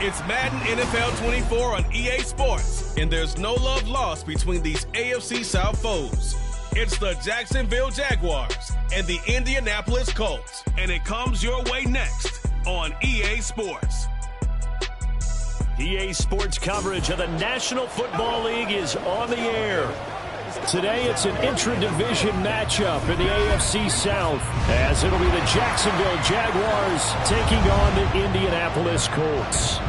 It's Madden NFL 24 on EA Sports, and there's no love lost between these AFC South foes. It's the Jacksonville Jaguars and the Indianapolis Colts, and it comes your way next on EA Sports. EA Sports coverage of the National Football League is on the air. Today it's an intra-division matchup in the AFC South, as it'll be the Jacksonville Jaguars taking on the Indianapolis Colts.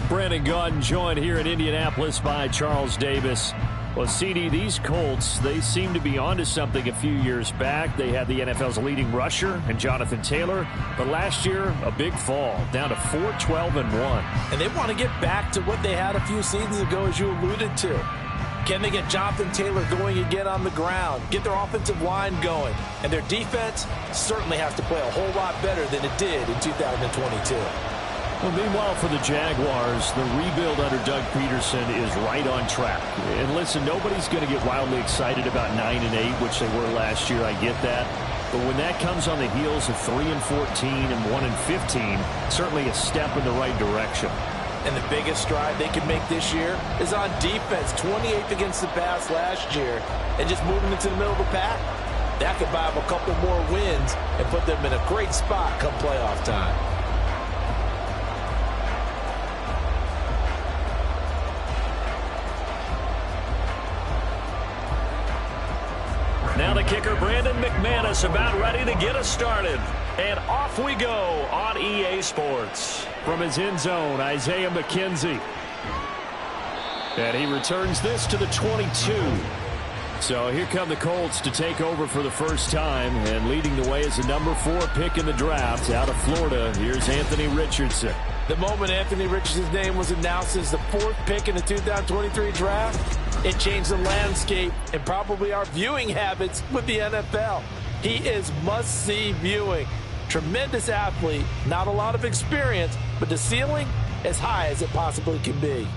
Brandon Gaudin joined here in Indianapolis by Charles Davis. Well, CD, these Colts, they seem to be onto something a few years back. They had the NFL's leading rusher in Jonathan Taylor, but last year, a big fall, down to 4-12-1. And they want to get back to what they had a few seasons ago, as you alluded to. Can they get Jonathan Taylor going again on the ground, get their offensive line going? And their defense certainly has to play a whole lot better than it did in 2022. Well, meanwhile, for the Jaguars, the rebuild under Doug Peterson is right on track. And listen, nobody's going to get wildly excited about 9-8, which they were last year. I get that. But when that comes on the heels of 3-14 and 1-15, certainly a step in the right direction. And the biggest stride they can make this year is on defense. 28th against the pass last year, and just moving into the middle of the pack. That could buy them a couple more wins and put them in a great spot come playoff time. Now the kicker, Brandon McManus, about ready to get us started. And off we go on EA Sports. From his end zone, Isaiah McKenzie. And he returns this to the 22. So here come the Colts to take over for the first time. And leading the way is the number 4 pick in the draft out of Florida. Here's Anthony Richardson. The moment Anthony Richardson's name was announced as the 4th pick in the 2023 draft, it changed the landscape and probably our viewing habits with the NFL. He is must-see viewing. Tremendous athlete, not a lot of experience, but the ceiling as high as it possibly can be.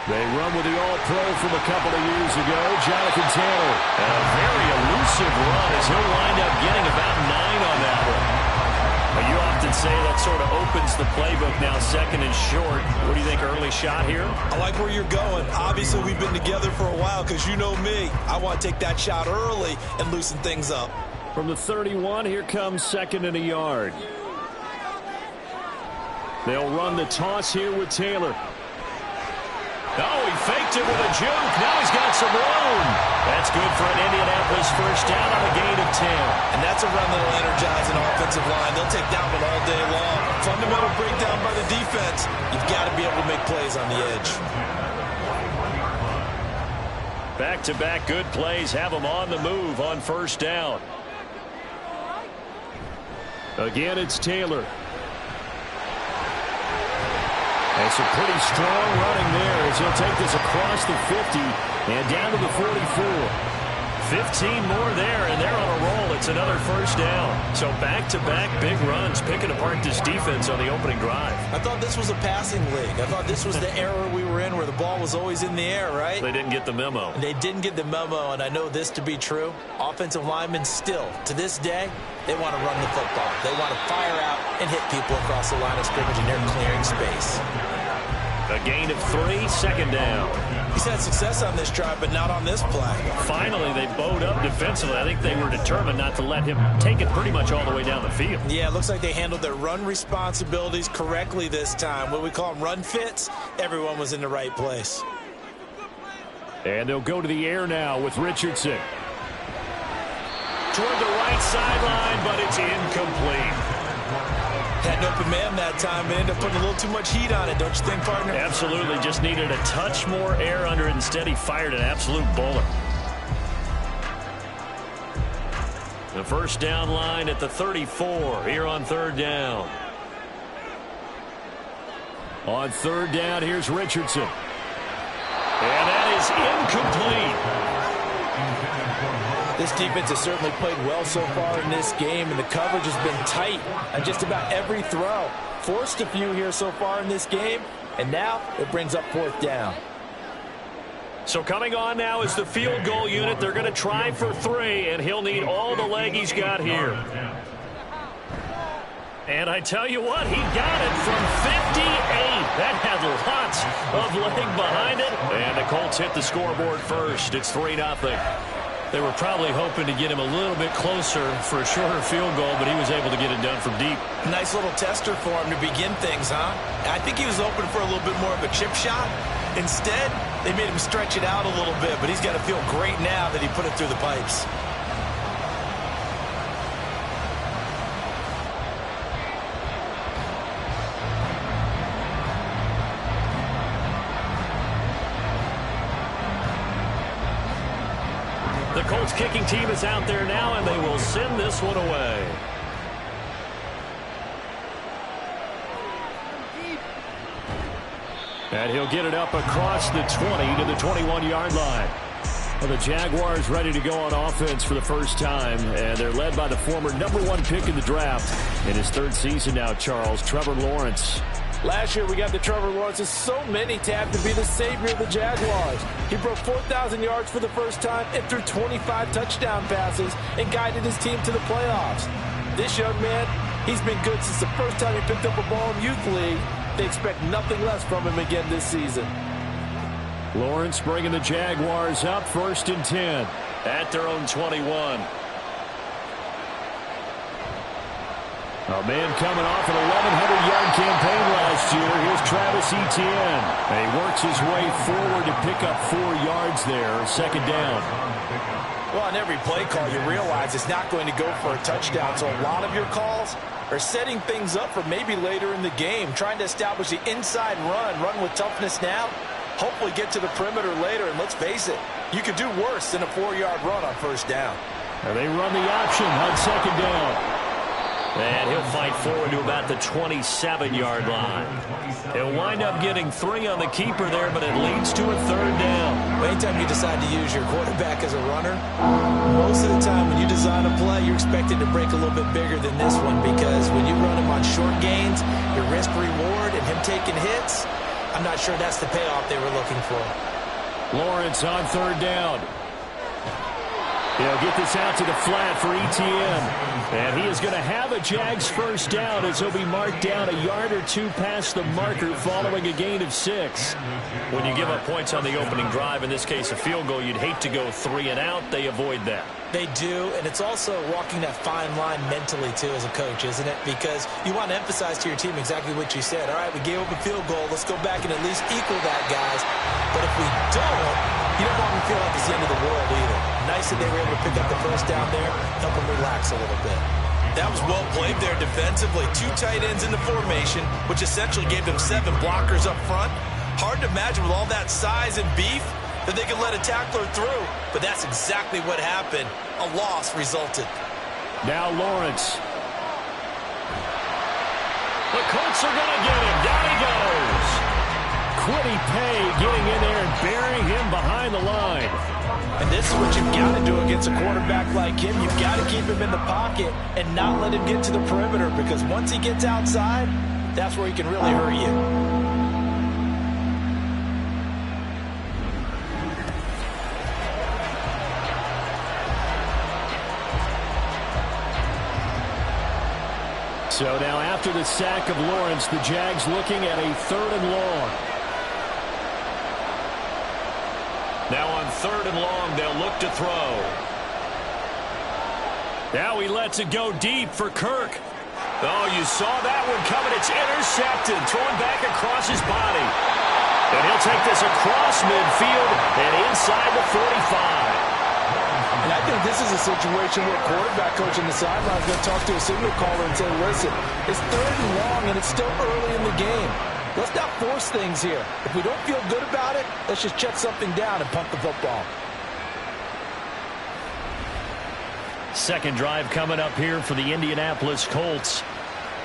They run with the All-Pro from a couple of years ago, Jonathan Taylor. And a very elusive run as he'll wind up getting about 9 on that one. But you often say that sort of opens the playbook now, second and short. What do you think, early shot here? I like where you're going. Obviously, we've been together for a while because you know me. I want to take that shot early and loosen things up. From the 31, here comes second and a yard. They'll run the toss here with Taylor. Oh, he faked it with a juke. Now he's got some room. That's good for an Indianapolis first down on a gain of 10. And that's a run that'll energize an offensive line. They'll take down it all day long. Fundamental breakdown by the defense. You've got to be able to make plays on the edge. Back-to-back good plays have them on the move on first down. Again, it's Taylor. And some pretty strong running there as he'll take this across the 50 and down to the 44. 15 more there, and they're on a roll. It's another first down. So back-to-back big runs, picking apart this defense on the opening drive. I thought this was a passing league. I thought this was the era we were in where the ball was always in the air, right? They didn't get the memo. They didn't get the memo, and I know this to be true. Offensive linemen still, to this day, they want to run the football. They want to fire out and hit people across the line of scrimmage, and they're clearing space. A gain of 3, second down. He's had success on this drive, but not on this play. Finally, they bowed up defensively. I think they were determined not to let him take it pretty much all the way down the field. Yeah, it looks like they handled their run responsibilities correctly this time. What we call them run fits, everyone was in the right place. And they'll go to the air now with Richardson. Toward the right sideline, but it's incomplete. Had an open man that time and ended up putting a little too much heat on it, don't you think, partner? Absolutely. Just needed a touch more air under it. Instead, he fired an absolute bullet. The first down line at the 34 here on third down. On third down, here's Richardson. And that is incomplete. This defense has certainly played well so far in this game, and the coverage has been tight on just about every throw. Forced a few here so far in this game, And now it brings up 4th down. So coming on now is the field goal unit. They're going to try for 3, and he'll need all the leg he's got here. And I tell you what, he got it from 58. That had lots of leg behind it. And the Colts hit the scoreboard first. It's 3-0. They were probably hoping to get him a little bit closer for a shorter field goal, but he was able to get it done from deep. Nice little tester for him to begin things, huh? I think he was open for a little bit more of a chip shot. Instead, they made him stretch it out a little bit, but he's got to feel great now that he put it through the pipes. The Colts kicking team is out there now, and they will send this one away. And he'll get it up across the 20 to the 21-yard line. Well, the Jaguars ready to go on offense for the first time, and they're led by the former #1 pick in the draft in his 3rd season now, Charles, Trevor Lawrence. Last year, we got the Trevor Lawrences. So many tapped to be the savior of the Jaguars. He broke 4,000 yards for the first time and threw 25 touchdown passes and guided his team to the playoffs. This young man, he's been good since the first time he picked up a ball in Youth League. They expect nothing less from him again this season. Lawrence bringing the Jaguars up 1st and 10 at their own 21. A man coming off an 1,100-yard campaign last year. Here's Travis Etienne. And he works his way forward to pick up 4 yards there. 2nd down. Well, on every play call, you realize it's not going to go for a touchdown. So a lot of your calls are setting things up for maybe later in the game, trying to establish the inside run with toughness now, hopefully get to the perimeter later. And let's face it, you could do worse than a 4-yard run on 1st down. And they run the option on 2nd down. And he'll fight forward to about the 27-yard line. He'll wind up getting 3 on the keeper there, but it leads to a 3rd down. Anytime you decide to use your quarterback as a runner, most of the time when you design a play, you're expected to break a little bit bigger than this one, because when you run him on short gains, your risk-reward and him taking hits, I'm not sure that's the payoff they were looking for. Lawrence on 3rd down. He'll get this out to the flat for Etienne. And he is going to have a Jags 1st down as he'll be marked down a yard or 2 past the marker following a gain of 6. When you give up points on the opening drive, in this case a field goal, you'd hate to go 3 and out. They avoid that. They do, and it's also walking that fine line mentally, too, as a coach, isn't it? Because you want to emphasize to your team exactly what you said. All right, we gave up a field goal. Let's go back and at least equal that, guys. But if we don't, you don't want to feel like it's the end of the world either. Nice that they were able to pick up the 1st down there, help them relax a little bit. That was well played there defensively. 2 tight ends in the formation, which essentially gave them 7 blockers up front. Hard to imagine with all that size and beef that they could let a tackler through. But that's exactly what happened. A loss resulted. Now Lawrence. The Colts are going to get him. Down he goes. Quiddy Pay getting in there and burying him behind the line. And this is what you've got to do against a quarterback like him. You've got to keep him in the pocket and not let him get to the perimeter, because once he gets outside, that's where he can really hurt you. So now after the sack of Lawrence, the Jags looking at a 3rd and long. Now on 3rd and long, they'll look to throw. Now he lets it go deep for Kirk. Oh, you saw that one coming. It's intercepted, thrown back across his body. And he'll take this across midfield and inside the 45. And I think this is a situation where quarterback coach on the sideline is going to talk to a signal caller and say, listen, it's 3rd and long and it's still early in the game. Let's not force things here. If we don't feel good about it, let's just check something down and pump the football. 2nd drive coming up here for the Indianapolis Colts.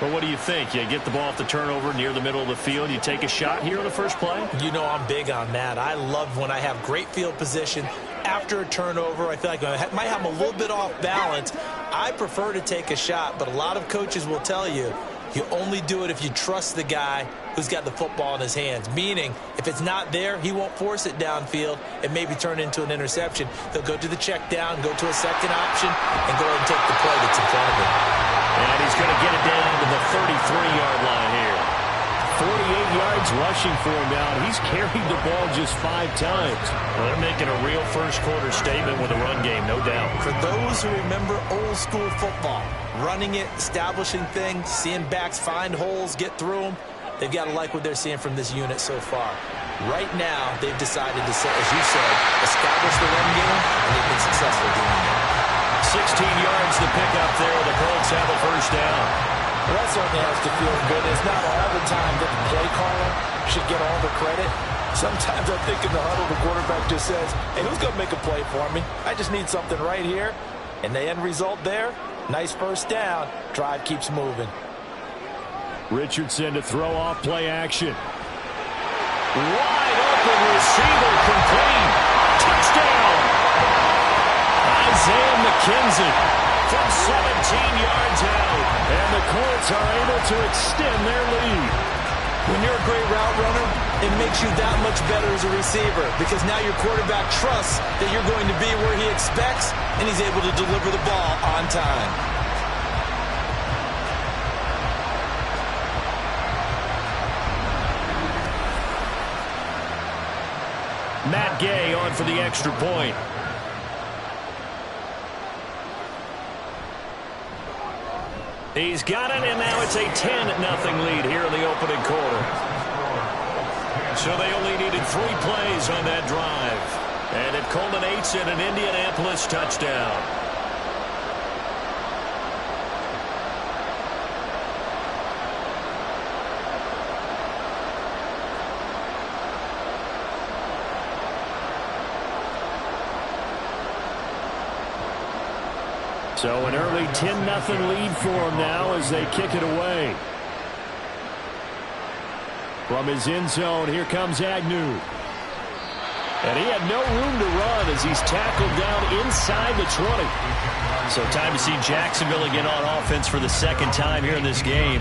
But what do you think? You get the ball off the turnover near the middle of the field. You take a shot here on the first play? You know I'm big on that. I love when I have great field position. After a turnover, I feel like I might have them a little bit off balance. I prefer to take a shot, but a lot of coaches will tell you, you only do it if you trust the guy who's got the football in his hands, meaning if it's not there, he won't force it downfield and maybe turn it into an interception. He'll go to the check down, go to a second option, and go ahead and take the play that's in front of him. And he's going to get it down to the 33-yard line here. 48 yards rushing for him now, and he's carried the ball just 5 times. Well, they're making a real first-quarter statement with a run game, no doubt. For those who remember old-school football, running it, establishing things, seeing backs find holes, get through them, they've got to like what they're seeing from this unit so far. Right now, they've decided to, as you said, establish the run game, and they've been successful doing that. 16 yards to pick up there. The Colts have a first down. Well, that certainly has to feel good. It's not all the time that the play caller should get all the credit. Sometimes I think in the huddle, the quarterback just says, hey, who's going to make a play for me? I just need something right here. And the end result there, nice first down. Drive keeps moving. Richardson to throw off play action. Wide open receiver complete. Touchdown. Isaiah McKenzie from 17 yards out. And the Colts are able to extend their lead. When you're a great route runner, it makes you that much better as a receiver because now your quarterback trusts that you're going to be where he expects, and he's able to deliver the ball on time. Matt Gay on for the extra point. He's got it, and now it's a 10-0 lead here in the opening quarter. So they only needed 3 plays on that drive. And it culminates in an Indianapolis touchdown. So an early 10-0 lead for him now as they kick it away. From his end zone, here comes Agnew. And he had no room to run as he's tackled down inside the 20. So time to see Jacksonville again on offense for the second time here in this game.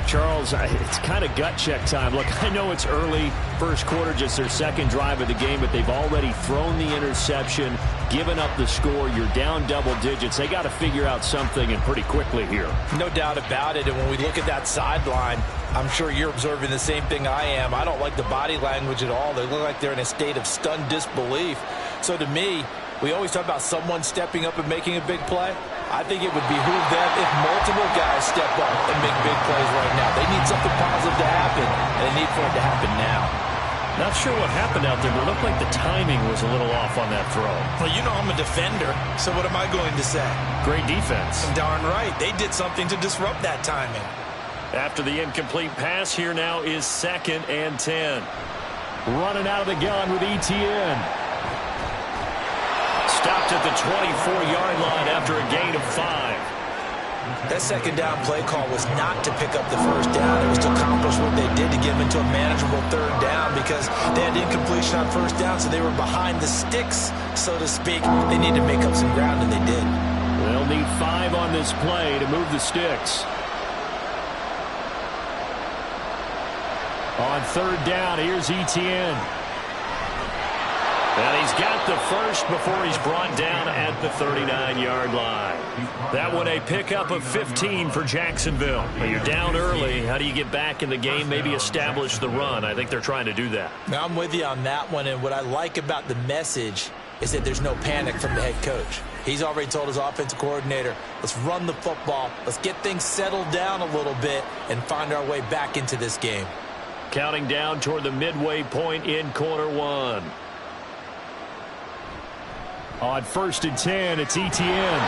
Charles, it's kind of gut check time. Look, I know it's early, first quarter, just their second drive of the game, but they've already thrown the interception, given up the score. You're down double digits. They got to figure out something, and pretty quickly here. No doubt about it, and when we look at that sideline, I'm sure you're observing the same thing I am. I don't like the body language at all. They look like they're in a state of stunned disbelief. So to me, we always talk about someone stepping up and making a big play. I think it would behoove them if multiple guys step up and make big plays right now. They need something positive to happen, and they need for it to happen now. Not sure what happened out there, but it looked like the timing was a little off on that throw. Well, you know I'm a defender, so what am I going to say? Great defense. Darn right. They did something to disrupt that timing. After the incomplete pass, here now is 2nd and 10. Running out of the gun with ETN. Stopped at the 24-yard line after a gain of 5. That second down play call was not to pick up the first down. It was to accomplish what they did to get them into a manageable 3rd down because they had incompletion on first down, so they were behind the sticks, so to speak. They need to make up some ground, and they did. They'll need 5 on this play to move the sticks. On 3rd down, here's ETN. And he's got the first before he's brought down at the 39-yard line. That one a pickup of 15 for Jacksonville. But you're down early. How do you get back in the game, maybe establish the run? I think they're trying to do that. Now, I'm with you on that one, and what I like about the message is that there's no panic from the head coach. He's already told his offensive coordinator, let's run the football, let's get things settled down a little bit and find our way back into this game. Counting down toward the midway point in quarter 1. On 1st and 10, it's ETN.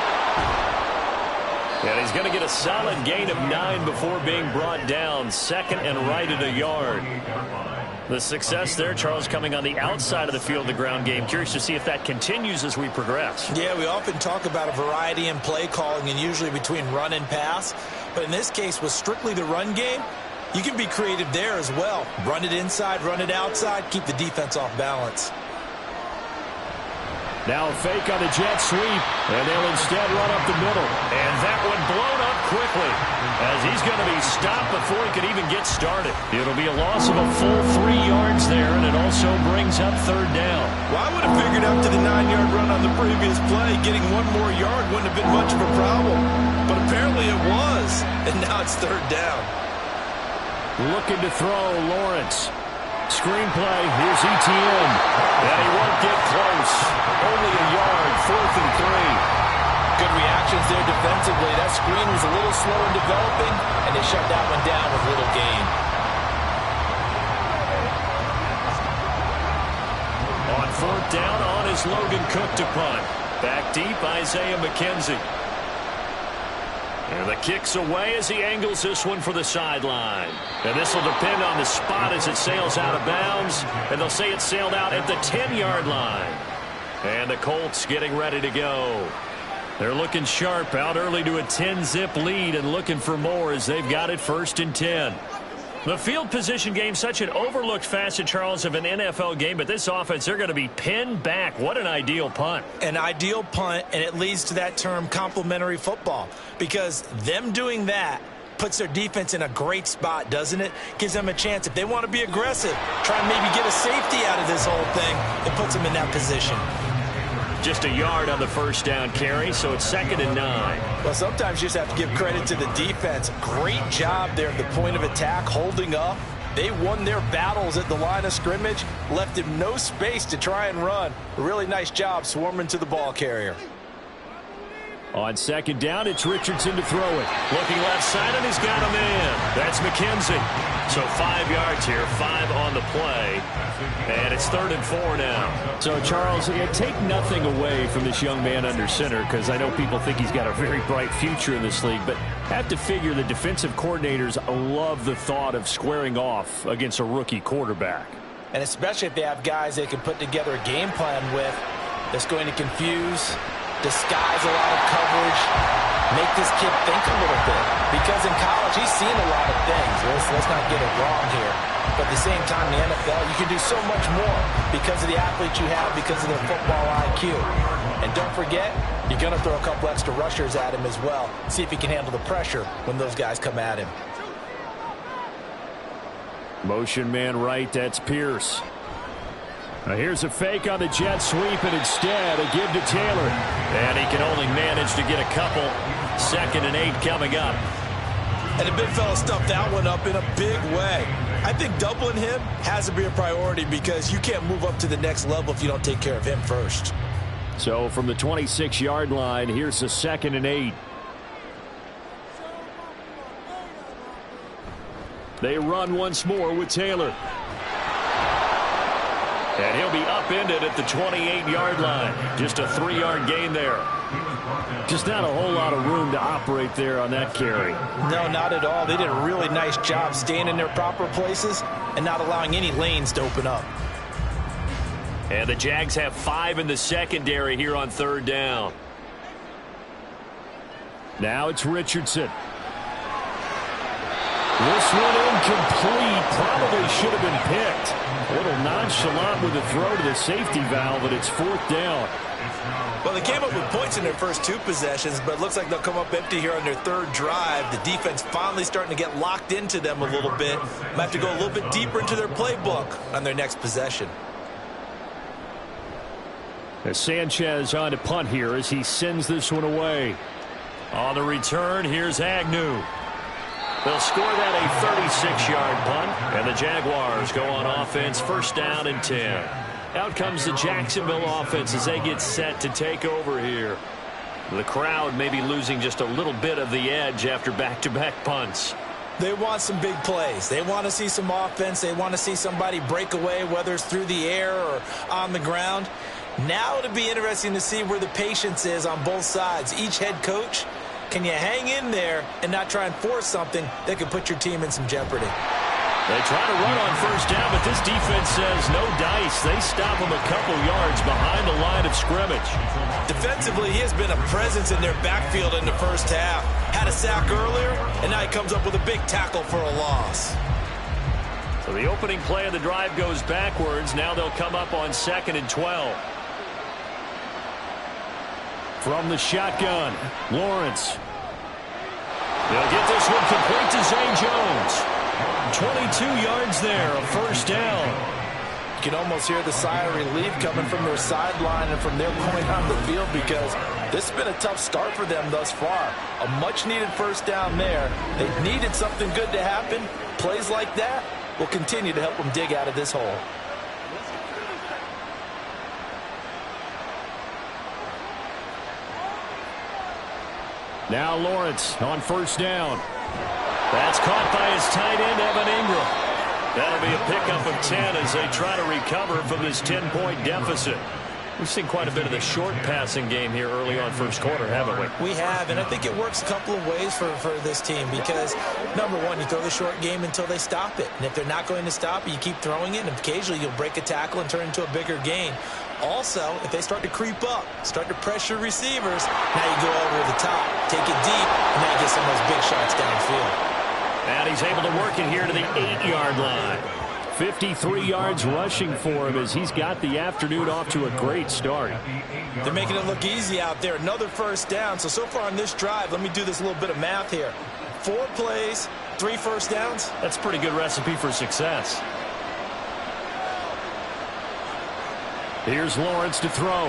And he's going to get a solid gain of 9 before being brought down. 2nd and right at a yard. The success there, Charles, coming on the outside of the field, the ground game. Curious to see if that continues as we progress. Yeah, we often talk about a variety in play calling and usually between run and pass. But in this case, with strictly the run game, you can be creative there as well. Run it inside, run it outside, keep the defense off balance. Now a fake on the jet sweep, and they'll instead run up the middle. And that one blown up quickly, as he's going to be stopped before he could even get started. It'll be a loss of a full 3 yards there, and it also brings up third down. Well, I would have figured after the 9-yard run on the previous play, getting 1 more yard wouldn't have been much of a problem. But apparently it was, and now it's third down. Looking to throw, Lawrence. Screenplay, here's Etienne. And he won't get close. Only a yard, 4th and 3. Good reactions there defensively. That screen was a little slow in developing, and they shut that one down with little gain. On 4th down, on is Logan Cook to punt. Back deep, Isaiah McKenzie. And the kick's away as he angles this one for the sideline. And this will depend on the spot as it sails out of bounds. And they'll say it sailed out at the 10-yard line. And the Colts getting ready to go. They're looking sharp, out early to a 10-zip lead and looking for more as they've got it 1st and 10. The field position game, such an overlooked facet, Charles, of an NFL game, but this offense, they're going to be pinned back. What an ideal punt. An ideal punt, and it leads to that term complementary football, because them doing that puts their defense in a great spot, doesn't it? Gives them a chance. If they want to be aggressive, try and maybe get a safety out of this whole thing, it puts them in that position. Just a yard on the 1st down carry, so it's 2nd and 9. Well, sometimes you just have to give credit to the defense. Great job there at the point of attack, holding up. They won their battles at the line of scrimmage, left him no space to try and run. A really nice job swarming to the ball carrier. On 2nd down, it's Richardson to throw it. Looking left side, and he's got him in. That's McKenzie. So 5 yards here, 5 on the play. And it's 3rd and 4 now. So, Charles, take nothing away from this young man under center, because I know people think he's got a very bright future in this league, but have to figure the defensive coordinators love the thought of squaring off against a rookie quarterback. And especially if they have guys they can put together a game plan with that's going to confuse, disguise a lot of coverage, make this kid think a little bit. Because in college, he's seen a lot of things. Let's not get it wrong here. But at the same time, in the NFL, you can do so much more because of the athletes you have, because of their football IQ. And don't forget, you're going to throw a couple extra rushers at him as well. See if he can handle the pressure when those guys come at him. Motion man right, that's Pierce. Now here's a fake on the jet sweep, and instead a give to Taylor. And he can only manage to get a couple. 2nd and 8 coming up. And the big fella stuffed that one up in a big way. I think doubling him has to be a priority, because you can't move up to the next level if you don't take care of him first. So from the 26-yard line, here's the 2nd and 8. They run once more with Taylor. And he'll be upended at the 28-yard line. Just a 3-yard gain there. Just not a whole lot of room to operate there on that carry. No, not at all. They did a really nice job staying in their proper places and not allowing any lanes to open up. And the Jags have 5 in the secondary here on 3rd down. Now it's Richardson. This one incomplete. Probably should have been picked. A little nonchalant with a throw to the safety valve, but it's 4th down. Well, they came up with points in their first 2 possessions, but it looks like they'll come up empty here on their 3rd drive. The defense finally starting to get locked into them a little bit. Might have to go a little bit deeper into their playbook on their next possession. As Sanchez on to punt here as he sends this one away. On the return, here's Agnew. They'll score that a 36-yard punt, and the Jaguars go on offense, 1st down and 10. Out comes the Jacksonville offense as they get set to take over here. The crowd may be losing just a little bit of the edge after back-to-back punts. They want some big plays. They want to see some offense. They want to see somebody break away, whether it's through the air or on the ground. Now it'll be interesting to see where the patience is on both sides. Each head coach, can you hang in there and not try and force something that could put your team in some jeopardy? They try to run on 1st down, but this defense says no dice. They stop them a couple yards behind the line of scrimmage. Defensively, he has been a presence in their backfield in the first half. Had a sack earlier, and now he comes up with a big tackle for a loss. So the opening play of the drive goes backwards. Now they'll come up on 2nd and 12. From the shotgun, Lawrence. They'll get this one complete to Zay Jones. 22 yards there, a first down. You can almost hear the sigh of relief coming from their sideline and from their point on the field, because this has been a tough start for them thus far. A much-needed first down there. They needed something good to happen. Plays like that will continue to help them dig out of this hole. Now Lawrence on first down. That's caught by his tight end, Evan Ingram. That'll be a pickup of 10 as they try to recover from this 10-point deficit. We've seen quite a bit of the short passing game here early on first quarter, haven't we? We have, and I think it works a couple of ways for this team because, number one, you throw the short game until they stop it. And if they're not going to stop it, you keep throwing it, and occasionally you'll break a tackle and turn it into a bigger gain. Also, if they start to creep up, start to pressure receivers, now you go over the top, take it deep, and now you get some of those big shots downfield. And he's able to work it here to the 8-yard line. 53 yards rushing for him as he's got the afternoon off to a great start. They're making it look easy out there. Another first down. So far on this drive, let me do this little bit of math here. 4 plays, 3 first downs. That's a pretty good recipe for success. Here's Lawrence to throw.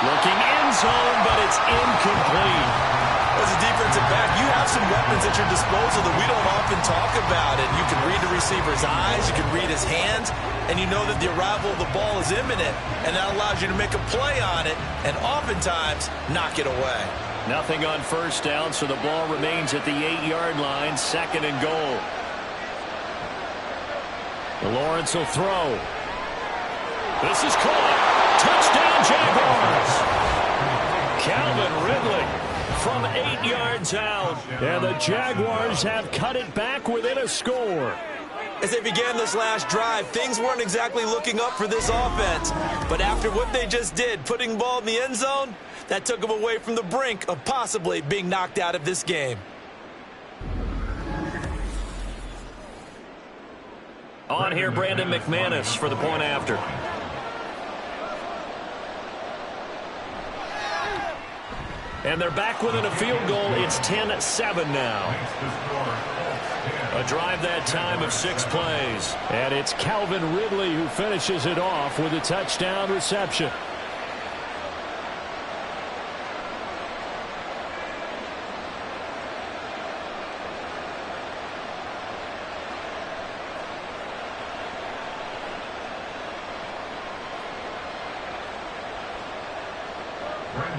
Looking end zone, but it's incomplete. As a defensive back, you have some weapons at your disposal that we don't often talk about. And you can read the receiver's eyes, you can read his hands, and you know that the arrival of the ball is imminent. And that allows you to make a play on it and oftentimes knock it away. Nothing on first down, so the ball remains at the 8-yard line, 2nd and goal. Lawrence will throw. This is caught. Touchdown, Jaguars. Calvin Ridley from 8 yards out. And the Jaguars have cut it back within a score. As they began this last drive, things weren't exactly looking up for this offense. But after what they just did, putting the ball in the end zone, that took them away from the brink of possibly being knocked out of this game. On here, Brandon McManus for the point after. And they're back within a field goal. It's 10-7 now. A drive that time of 6 plays. And it's Calvin Ridley who finishes it off with a touchdown reception.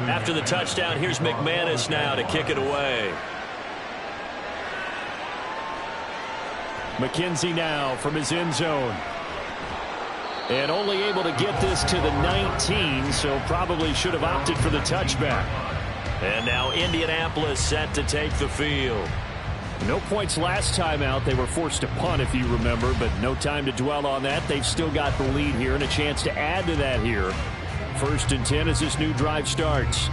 After the touchdown, here's McManus now to kick it away. McKenzie now from his end zone. And only able to get this to the 19, so probably should have opted for the touchback. And now Indianapolis set to take the field. No points last time out. They were forced to punt, if you remember, but no time to dwell on that. They've still got the lead here and a chance to add to that here. 1st and 10 as this new drive starts.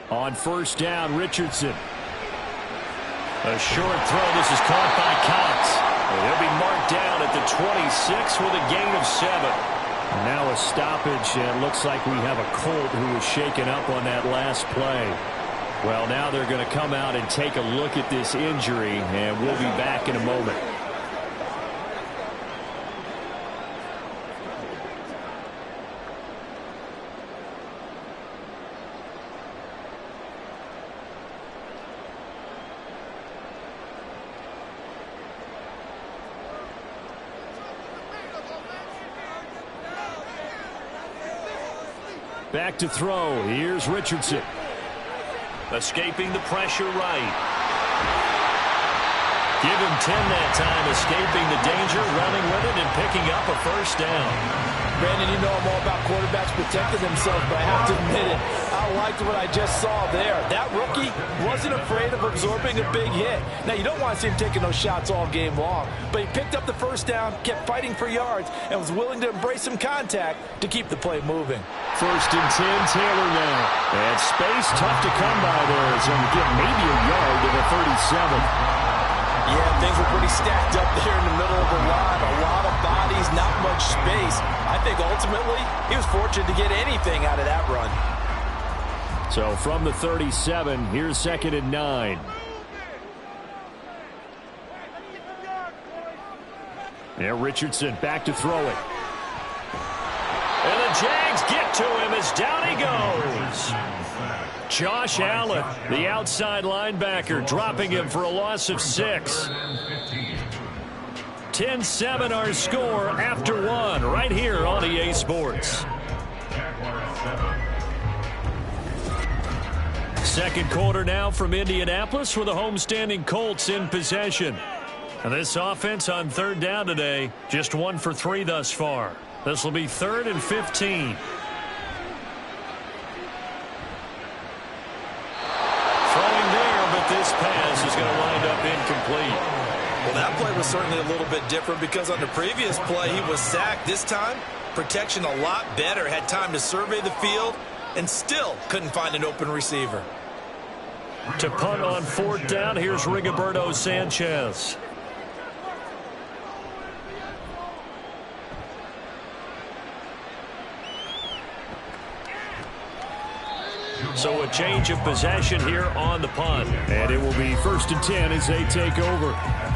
On first down, Richardson. A short throw. This is caught by Cox. He'll be marked down at the 26 with a gain of 7. Now a stoppage, and it looks like we have a Colt who was shaken up on that last play. Well, now they're going to come out and take a look at this injury, and we'll be back in a moment. Back to throw. Here's Richardson. Escaping the pressure right. Give him 10 that time, escaping the danger, running with it, and picking up a first down. Brandon, you know I'm all about quarterbacks protecting themselves, but I have to admit it. I liked what I just saw there. That rookie wasn't afraid of absorbing a big hit. Now, you don't want to see him taking those shots all game long, but he picked up the first down, kept fighting for yards, and was willing to embrace some contact to keep the play moving. 1st and 10, Taylor now. And space tough to come by there. So we get maybe a yard to the 37. Yeah, things were pretty stacked up there in the middle of the line. A lot of bodies, not much space. I think ultimately he was fortunate to get anything out of that run. So from the 37, here's 2nd and 9. Now Richardson back to throw it. And the Jags get to him as down he goes. Josh Allen, the outside linebacker, dropping him for a loss of 6. 10-7 our score after 1 right here on EA Sports. Second quarter now from Indianapolis with the homestanding Colts in possession. And this offense on 3rd down today, just 1 for 3 thus far. This will be 3rd and 15. This pass is going to wind up incomplete. Well, that play was certainly a little bit different because on the previous play, he was sacked. This time, protection a lot better. Had time to survey the field and still couldn't find an open receiver. To punt on 4th down, here's Rigoberto Sanchez. So a change of possession here on the punt. And it will be 1st and 10 as they take over.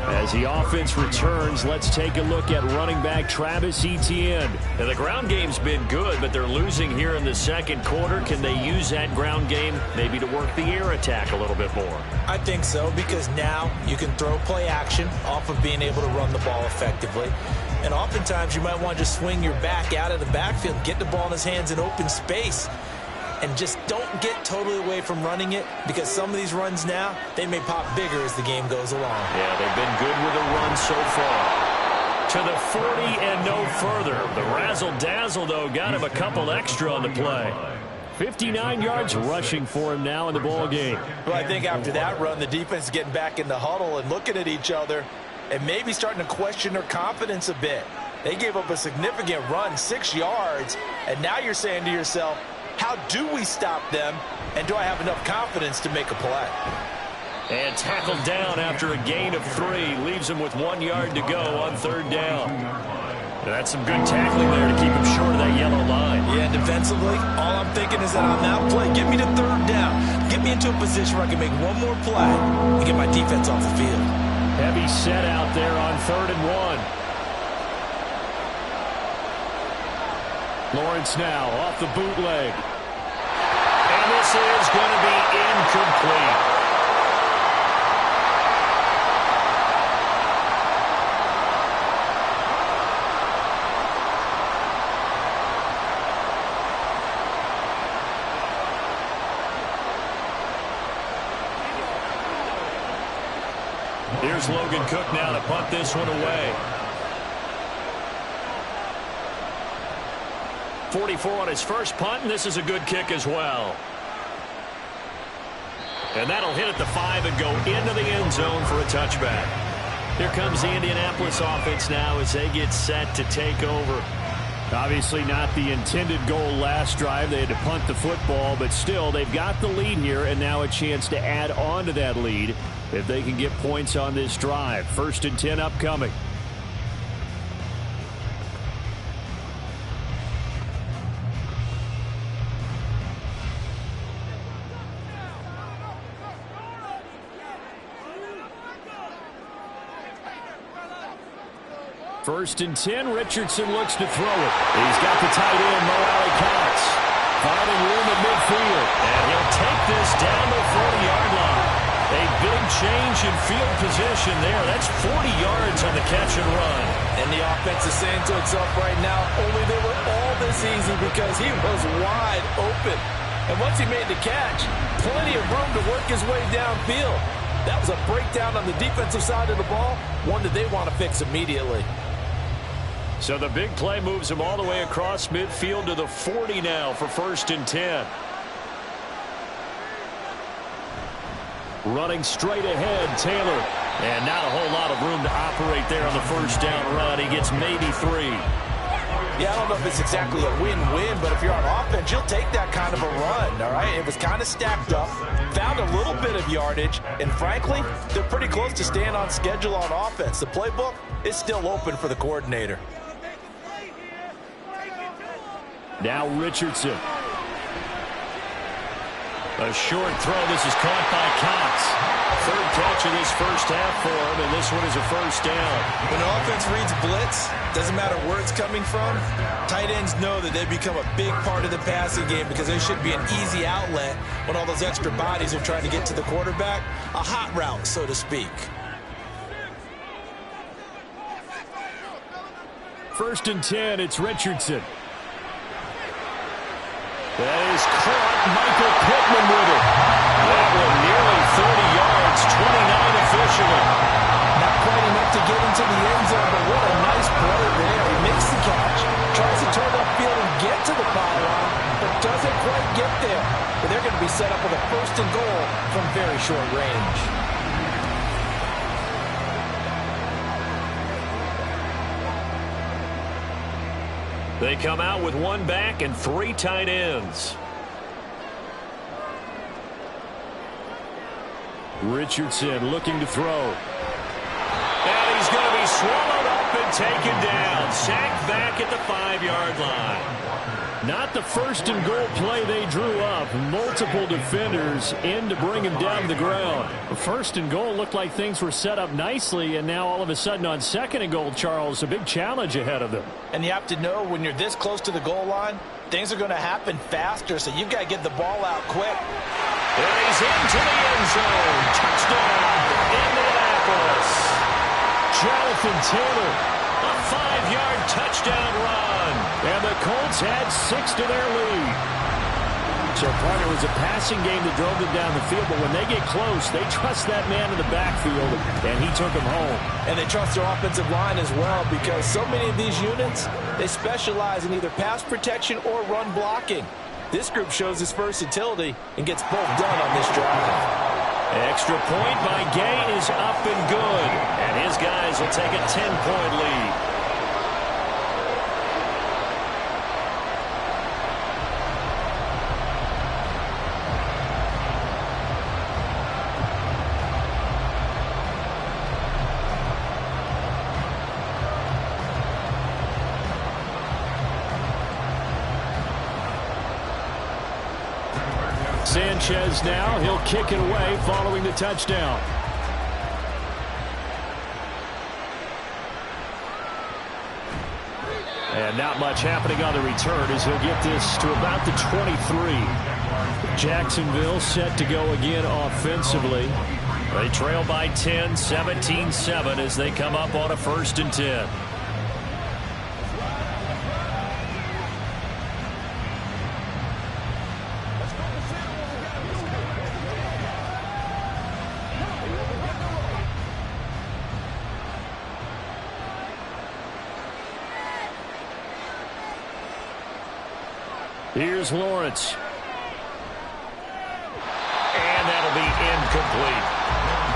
As the offense returns, let's take a look at running back Travis Etienne. Now, the ground game's been good, but they're losing here in the 2nd quarter. Can they use that ground game maybe to work the air attack a little bit more? I think so, because now you can throw play action off of being able to run the ball effectively. And oftentimes you might want to just swing your back out of the backfield, get the ball in his hands in open space. And just don't get totally away from running it, because some of these runs now, they may pop bigger as the game goes along. Yeah, they've been good with a run so far. To the 40 and no further. The razzle-dazzle, though, got him a couple extra on the play. 59 yards rushing for him now in the ball game. Well, I think after that run, the defense is getting back in the huddle and looking at each other and maybe starting to question their confidence a bit. They gave up a significant run, 6 yards, and now you're saying to yourself, how do we stop them, and do I have enough confidence to make a play? And tackled down after a gain of 3. Leaves him with 1 yard to go on 3rd down. That's some good tackling there to keep him short of that yellow line. Yeah, defensively, all I'm thinking is that on that play, get me to 3rd down. Get me into a position where I can make one more play and get my defense off the field. Heavy set out there on 3rd and 1. Lawrence now off the bootleg. And this is going to be incomplete. Here's Logan Cook now to punt this one away. 44 on his first punt, and this is a good kick as well. And that'll hit at the 5 and go into the end zone for a touchback. Here comes the Indianapolis offense now as they get set to take over. Obviously not the intended goal last drive. They had to punt the football, but still they've got the lead here and now a chance to add on to that lead if they can get points on this drive. 1st and 10 upcoming. First and 10, Richardson looks to throw it. He's got the tight end, Mo Alley-Cox, finding room at midfield. And he'll take this down the 40-yard line. A big change in field position there. That's 40 yards on the catch and run. And the offense is saying to itself right now, only they were all this easy because he was wide open. And once he made the catch, plenty of room to work his way downfield. That was a breakdown on the defensive side of the ball, one that they want to fix immediately. So the big play moves him all the way across midfield to the 40 now for 1st and 10. Running straight ahead, Taylor. And not a whole lot of room to operate there on the 1st down run. He gets maybe 3. Yeah, I don't know if it's exactly a win-win, but if you're on offense, you'll take that kind of a run, all right? It was kind of stacked up, found a little bit of yardage, and frankly, they're pretty close to staying on schedule on offense. The playbook is still open for the coordinator. Now Richardson. A short throw. This is caught by Cox. 3rd catch of this 1st half for him, and this one is a 1st down. When the offense reads blitz, doesn't matter where it's coming from, tight ends know that they become a big part of the passing game because they should be an easy outlet when all those extra bodies are trying to get to the quarterback. A hot route, so to speak. 1st and 10, it's Richardson. That is caught. Michael Pittman with it. That one nearly 30 yards, 29 officially. Not quite enough to get into the end zone, but what a nice play there. He makes the catch, tries to turn upfield and get to the pylon, but doesn't quite get there. But they're going to be set up with a 1st and goal from very short range. They come out with 1 back and 3 tight ends. Richardson looking to throw. And he's going to be swallowed up and taken down. Sacked back at the 5-yard line. Not the 1st and goal play they drew up. Multiple defenders in to bring him down to the ground. 1st and goal looked like things were set up nicely, and now all of a sudden on 2nd and goal, Charles, a big challenge ahead of them. And you have to know when you're this close to the goal line, things are going to happen faster, so you've got to get the ball out quick. And he's into the end zone. Touchdown, Indianapolis. Jonathan Taylor, a 5-yard touchdown run. And the Colts had 6 to their lead. So, partner, it was a passing game that drove them down the field, but when they get close, they trust that man in the backfield, and he took him home. And they trust their offensive line as well, because so many of these units, they specialize in either pass protection or run blocking. This group shows its versatility and gets both done on this drive. Extra point by Gay is up and good, and his guys will take a 10-point lead. Sanchez now, he'll kick it away following the touchdown. And not much happening on the return as he'll get this to about the 23. Jacksonville set to go again offensively. They trail by 10, 17-7 as they come up on a 1st and 10. Here's Lawrence. And that'll be incomplete.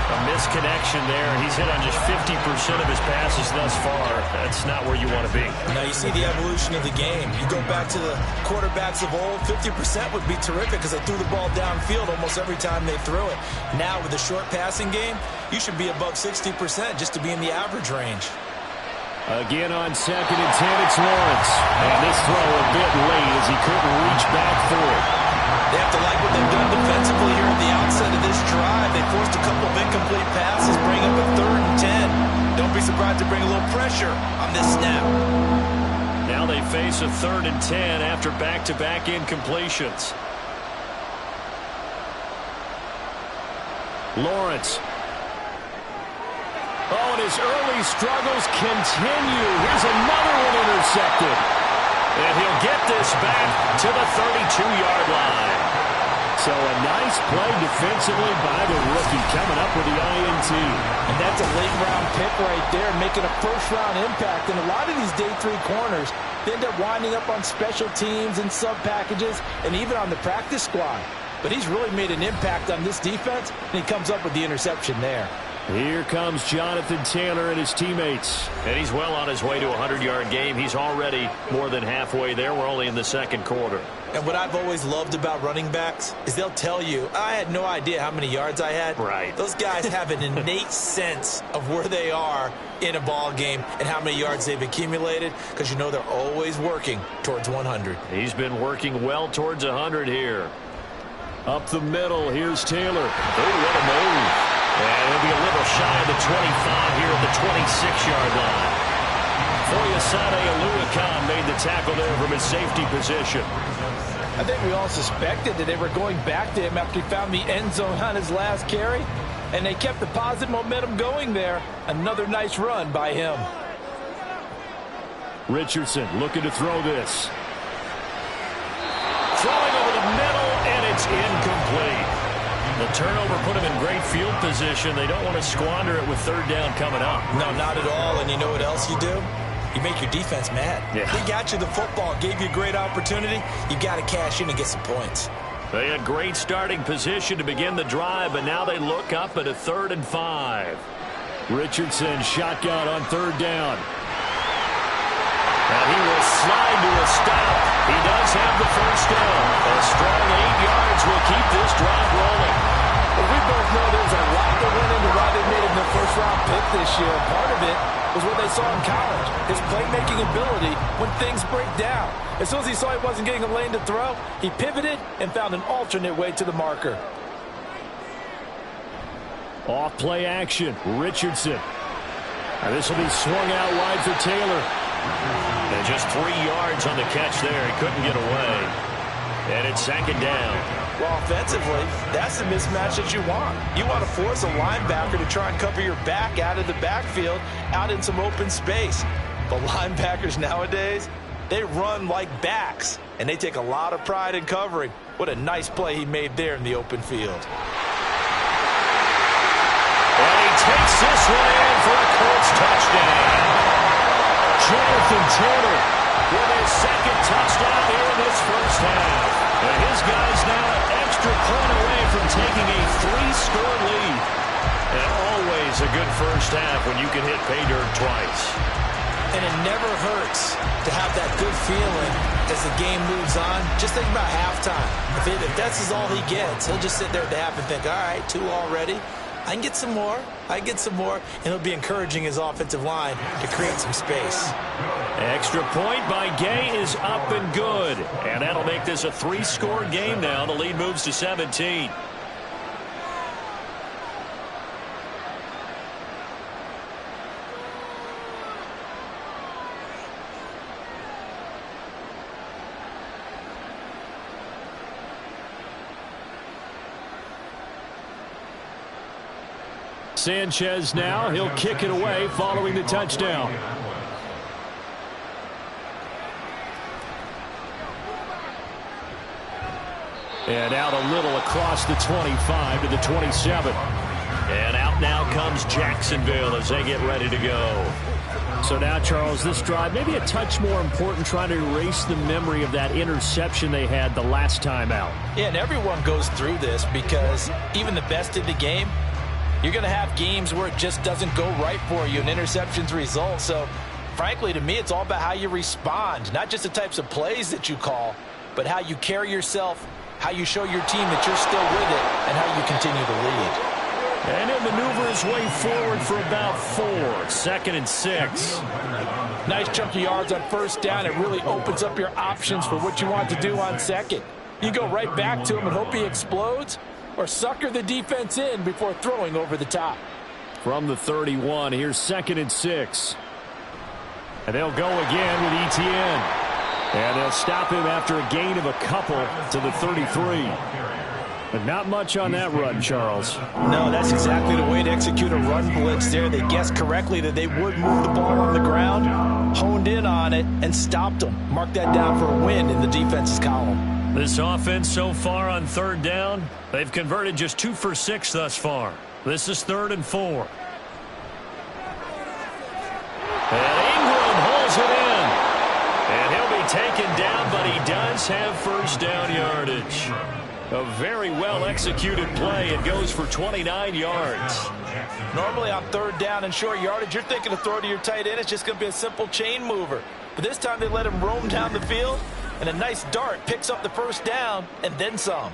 A misconnection there. He's hit on just 50% of his passes thus far. That's not where you want to be. Now you see the evolution of the game. You go back to the quarterbacks of old, 50% would be terrific because they threw the ball downfield almost every time they threw it. Now with the short passing game, you should be above 60% just to be in the average range. Again on 2nd and 10, it's Lawrence. And this throw a bit late as he couldn't reach back for it. They have to like what they've done defensively here at the outset of this drive. They forced a couple of incomplete passes, bring up a 3rd and 10. Don't be surprised to bring a little pressure on this snap. Now they face a 3rd and 10 after back-to-back incompletions. Lawrence. Oh, and his early struggles continue. Here's another one intercepted. And he'll get this back to the 32-yard line. So a nice play defensively by the rookie coming up with the INT. And that's a late-round pick right there, making a first-round impact. And a lot of these day 3 corners, they end up winding up on special teams and sub-packages and even on the practice squad. But he's really made an impact on this defense, and he comes up with the interception there. Here comes Jonathan Taylor and his teammates. And he's well on his way to a 100-yard game. He's already more than halfway there. We're only in the second quarter. And what I've always loved about running backs is they'll tell you, I had no idea how many yards I had. Right. Those guys have an innate sense of where they are in a ball game and how many yards they've accumulated, because you know they're always working towards 100. He's been working well towards 100 here. Up the middle, here's Taylor. Oh, what a move. And he'll be a little shy of the 25 here at the 26-yard line. Foyesade Oluokun made the tackle there from his safety position. I think we all suspected that they were going back to him after he found the end zone on his last carry, and they kept the positive momentum going there. Another nice run by him. Richardson looking to throw this. Throwing over the middle, and it's incomplete. The turnover put him in great field position. They don't want to squander it with third down coming up. No, not at all. And you know what else you do? You make your defense mad. Yeah. They got you the football, gave you a great opportunity. You got to cash in and get some points. They had great starting position to begin the drive, but now they look up at a 3rd and 5. Richardson shotgun on third down. And he will slide to a stop. He does have the first down. A strong 8 yards will keep this drive rolling. Well, we both know there's a lot that went into why they made him the first-round pick this year. Part of it was what they saw in college, his playmaking ability when things break down. As soon as he saw he wasn't getting a lane to throw, he pivoted and found an alternate way to the marker. Off play action, Richardson. And this will be swung out wide for Taylor. And just 3 yards on the catch there. He couldn't get away. And it's 2nd down. Well, offensively, that's the mismatch that you want. You want to force a linebacker to try and cover your back out of the backfield, out in some open space. But linebackers nowadays, they run like backs, and they take a lot of pride in covering. What a nice play he made there in the open field. And he takes this one in for a Colts touchdown. Jonathan Taylor with his 2nd touchdown here in this first half. And his guys now an extra point away from taking a 3-score lead. And always a good first half when you can hit pay dirt twice. And it never hurts to have that good feeling as the game moves on. Just think about halftime. If that's all he gets, he'll just sit there at the half and think, all right, 2 already. I can get some more. I can get some more. And he'll be encouraging his offensive line to create some space. Extra point by Gay is up and good. And that'll make this a 3-score game now. The lead moves to 17. Sanchez now. He'll kick it away following the touchdown. And out a little across the 25 to the 27. And out now comes Jacksonville as they get ready to go. So now, Charles, this drive maybe a touch more important, trying to erase the memory of that interception they had the last time out. Yeah, and everyone goes through this because even the best in the game, you're going to have games where it just doesn't go right for you and interceptions result. So, frankly, to me, it's all about how you respond, not just the types of plays that you call, but how you carry yourself, how you show your team that you're still with it, and how you continue to lead. And he'll maneuver his way forward for about 4. 2nd and 6. Nice chunk of yards on first down. It really opens up your options for what you want to do on second. You go right back to him and hope he explodes, or sucker the defense in before throwing over the top. From the 31, here's 2nd and 6. And they'll go again with Etienne. And they'll stop him after a gain of a couple to the 33. But not much on that run, Charles. No, that's exactly the way to execute a run blitz there. They guessed correctly that they would move the ball on the ground, honed in on it, and stopped them. Mark that down for a win in the defense's column. This offense so far on third down, they've converted just 2 for 6 thus far. This is 3rd and 4. And Ingram holds it in. And he'll be taken down, but he does have first down yardage. A very well-executed play. It goes for 29 yards. Normally on third down and short yardage, you're thinking to throw to your tight end. It's just going to be a simple chain mover. But this time they let him roam down the field, and a nice dart picks up the first down and then some.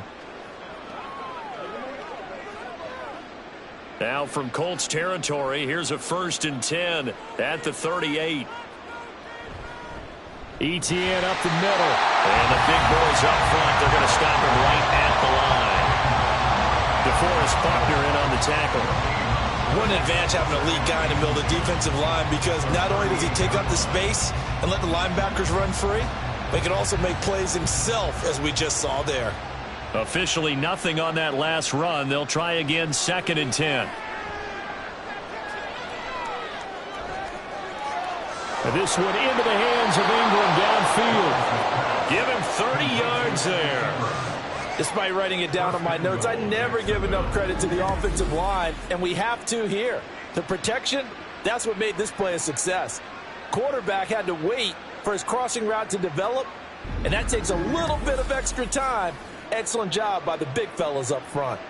Now from Colts territory, here's a 1st and 10 at the 38. ETN up the middle. And the big boys up front. They're going to stop him right at the line. DeForest Buckner in on the tackle. What an advantage having a lead guy in the middle of the defensive line, because not only does he take up the space and let the linebackers run free, but he can also make plays himself, as we just saw there. Officially nothing on that last run. They'll try again, 2nd and 10. This one into the hands of Ingram downfield. Give him 30 yards there. Despite writing it down on my notes, I never give enough credit to the offensive line, and we have to here. The protection, that's what made this play a success. Quarterback had to wait for his crossing route to develop, and that takes a little bit of extra time. Excellent job by the big fellas up front.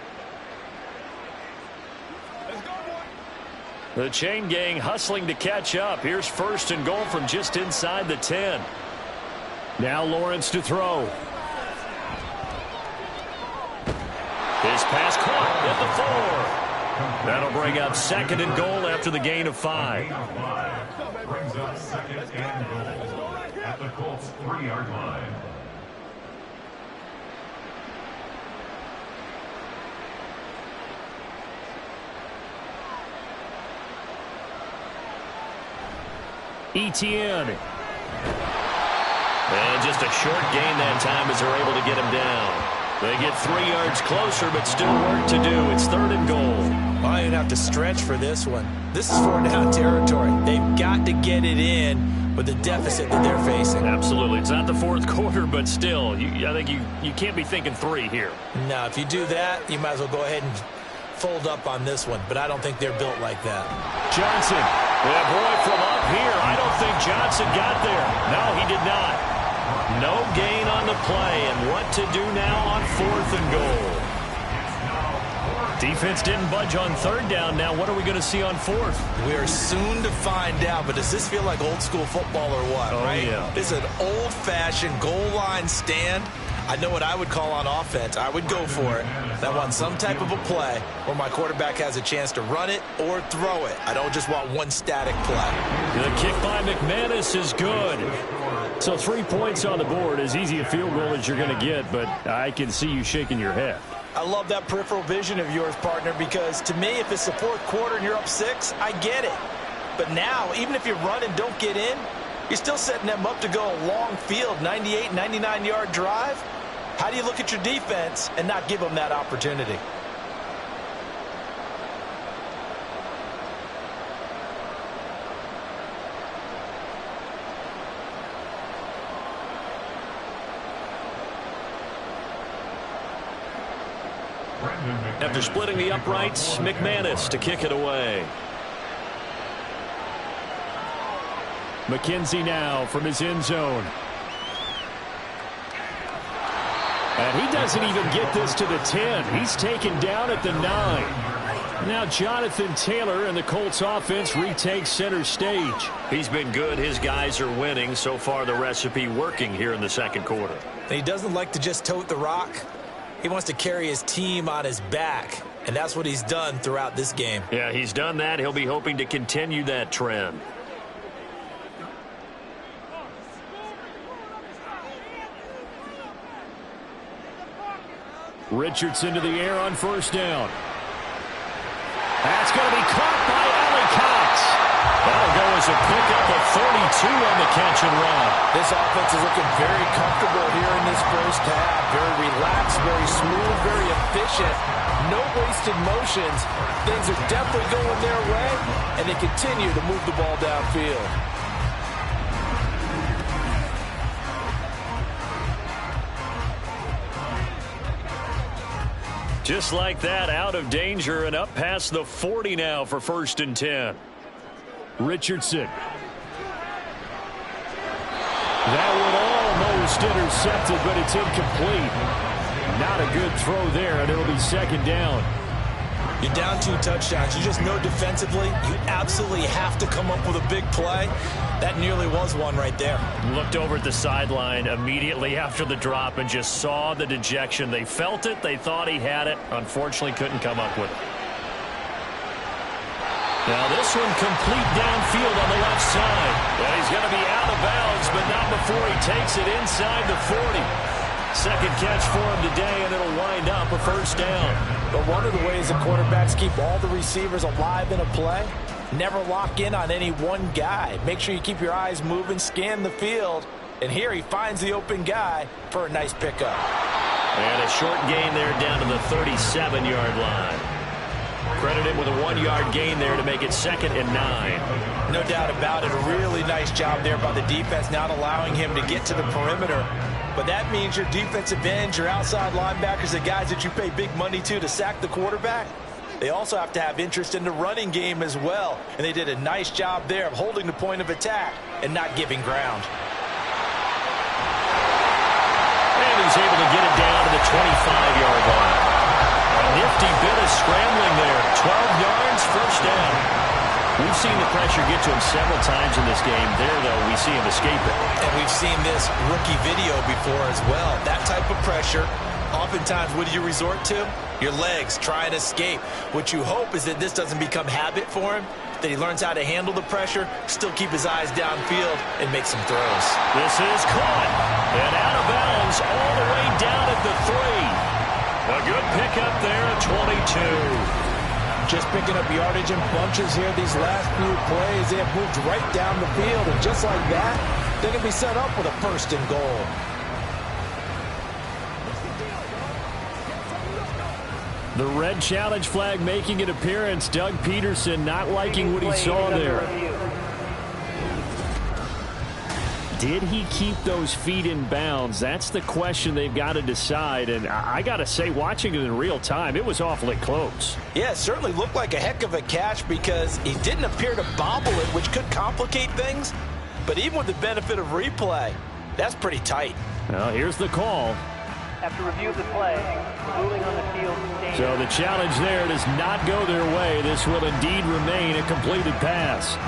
The chain gang hustling to catch up. Here's 1st and goal from just inside the 10. Now Lawrence to throw. His pass caught at the 4. That'll bring up 2nd and goal after the gain of 5. Brings up 2nd and goal at the Colts 3-yard line. ETN. And just a short gain that time as they're able to get him down. They get 3 yards closer, but still work to do. It's 3rd and goal. I don't even have to stretch for this one. This is 4th down territory. They've got to get it in with the deficit that they're facing. Absolutely. It's not the 4th quarter, but still, I think you can't be thinking 3 here. No, if you do that, you might as well go ahead and fold up on this one, but I don't think they're built like that. Johnson. Yeah, boy, from up here, I don't think Johnson got there. No, he did not. No gain on the play, and what to do now on 4th and goal. Defense didn't budge on 3rd down. Now what are we going to see on 4th? We are soon to find out, but does this feel like old school football or what, right? Yeah. It's an old-fashioned goal line stand. I know what I would call on offense. I would go for it. I want some type of a play where my quarterback has a chance to run it or throw it. I don't just want one static play. The kick by McManus is good. So 3 points on the board, as easy a field goal as you're going to get, but I can see you shaking your head. I love that peripheral vision of yours, partner, because to me, if it's the 4th quarter and you're up 6, I get it. But now, even if you run and don't get in, you're still setting them up to go a long field, 98, 99-yard drive. How do you look at your defense and not give them that opportunity? After splitting the uprights, McManus to kick it away. McKenzie now from his end zone. And he doesn't even get this to the 10. He's taken down at the 9. Now Jonathan Taylor and the Colts offense retakes center stage. He's been good. His guys are winning. So far the recipe working here in the 2nd quarter. He doesn't like to just tote the rock. He wants to carry his team on his back, and that's what he's done throughout this game. Yeah, he's done that. He'll be hoping to continue that trend. Richards into the air on 1st down. That's going to be caught by Allie Cox. That'll go as a pickup of 32 on the catch and run. This offense is looking very comfortable here in this 1st half. Very relaxed, very smooth, very efficient. No wasted motions. Things are definitely going their way, and they continue to move the ball downfield. Just like that, out of danger and up past the 40 now for 1st and 10. Richardson. That one almost intercepted, but it's incomplete. Not a good throw there, and it'll be 2nd down. You're down 2 touchdowns. You just know defensively you absolutely have to come up with a big play. That nearly was one right there. Looked over at the sideline immediately after the drop and just saw the dejection. They felt it. They thought he had it. Unfortunately, couldn't come up with it. Now this one complete downfield on the left side. And he's going to be out of bounds, but not before he takes it inside the 40. 2nd catch for him today, and it'll wind up a 1st down. But one of the ways the quarterbacks keep all the receivers alive in a play, never lock in on any one guy. Make sure you keep your eyes moving, scan the field, and here he finds the open guy for a nice pickup. And a short gain there down to the 37-yard line. Credit him with a 1-yard gain there to make it 2nd and 9. No doubt about it. A really nice job there by the defense, not allowing him to get to the perimeter. But that means your defensive ends, your outside linebackers, the guys that you pay big money to sack the quarterback, they also have to have interest in the running game as well. And they did a nice job there of holding the point of attack and not giving ground. And he's able to get it down to the 25-yard line. A nifty bit of scrambling there. 12 yards, 1st down. We've seen the pressure get to him several times in this game. There, though, we see him escape it. And we've seen this rookie video before as well. That type of pressure, oftentimes, what do you resort to? Your legs, try and escape. What you hope is that this doesn't become habit for him, that he learns how to handle the pressure, still keep his eyes downfield, and make some throws. This is caught. And out of bounds all the way down at the 3. A good pickup there at 22. Just picking up yardage in bunches here these last few plays. They have moved right down the field, and just like that, they can be set up with a 1st and goal. The red challenge flag making an appearance. Doug Peterson not liking what he saw there. Did he keep those feet in bounds? That's the question they've got to decide. And I got to say, watching it in real time, it was awfully close. Yeah, it certainly looked like a heck of a catch because he didn't appear to bobble it, which could complicate things. But even with the benefit of replay, that's pretty tight. Well, here's the call. After review of the play, ruling on the field. So the challenge there does not go their way. This will indeed remain a completed pass.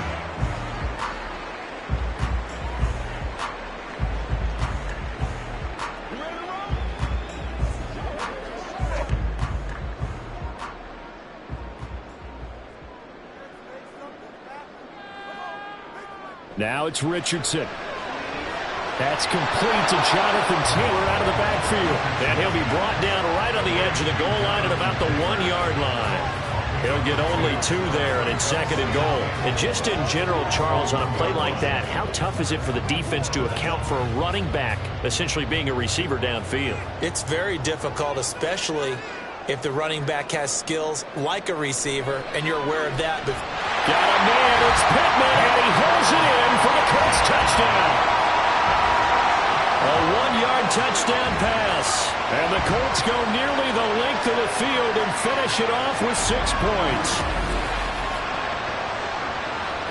Now it's Richardson. That's complete to Jonathan Taylor out of the backfield. And he'll be brought down right on the edge of the goal line at about the 1-yard line. He'll get only 2 there, and it's 2nd and goal. And just in general, Charles, on a play like that, how tough is it for the defense to account for a running back essentially being a receiver downfield? It's very difficult, especially if the running back has skills like a receiver, and you're aware of that. But got a man, it's Pittman, and he holds it in for the Colts touchdown. A 1-yard touchdown pass. And the Colts go nearly the length of the field and finish it off with 6 points.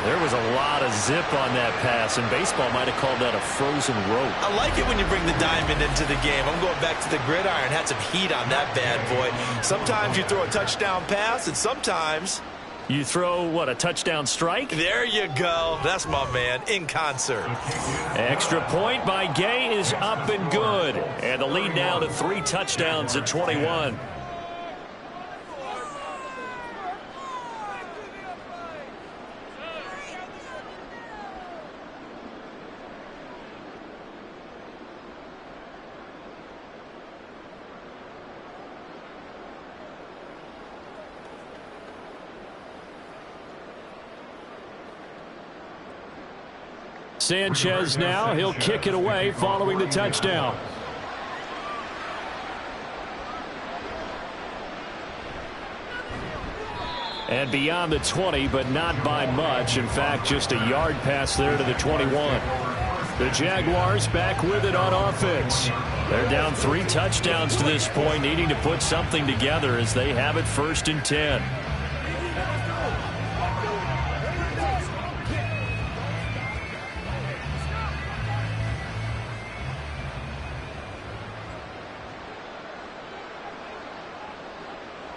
There was a lot of zip on that pass, and baseball might have called that a frozen rope. I like it when you bring the diamond into the game. I'm going back to the gridiron. Had some heat on that bad boy. Sometimes you throw a touchdown pass, and sometimes you throw, what, a touchdown strike? There you go. That's my man, in concert. Extra point by Gay is up and good. And the lead now to 3 touchdowns at 21. Sanchez now, he'll kick it away following the touchdown. And beyond the 20, but not by much. In fact, just a yard pass there to the 21. The Jaguars back with it on offense. They're down 3 touchdowns to this point, needing to put something together as they have it 1st and 10.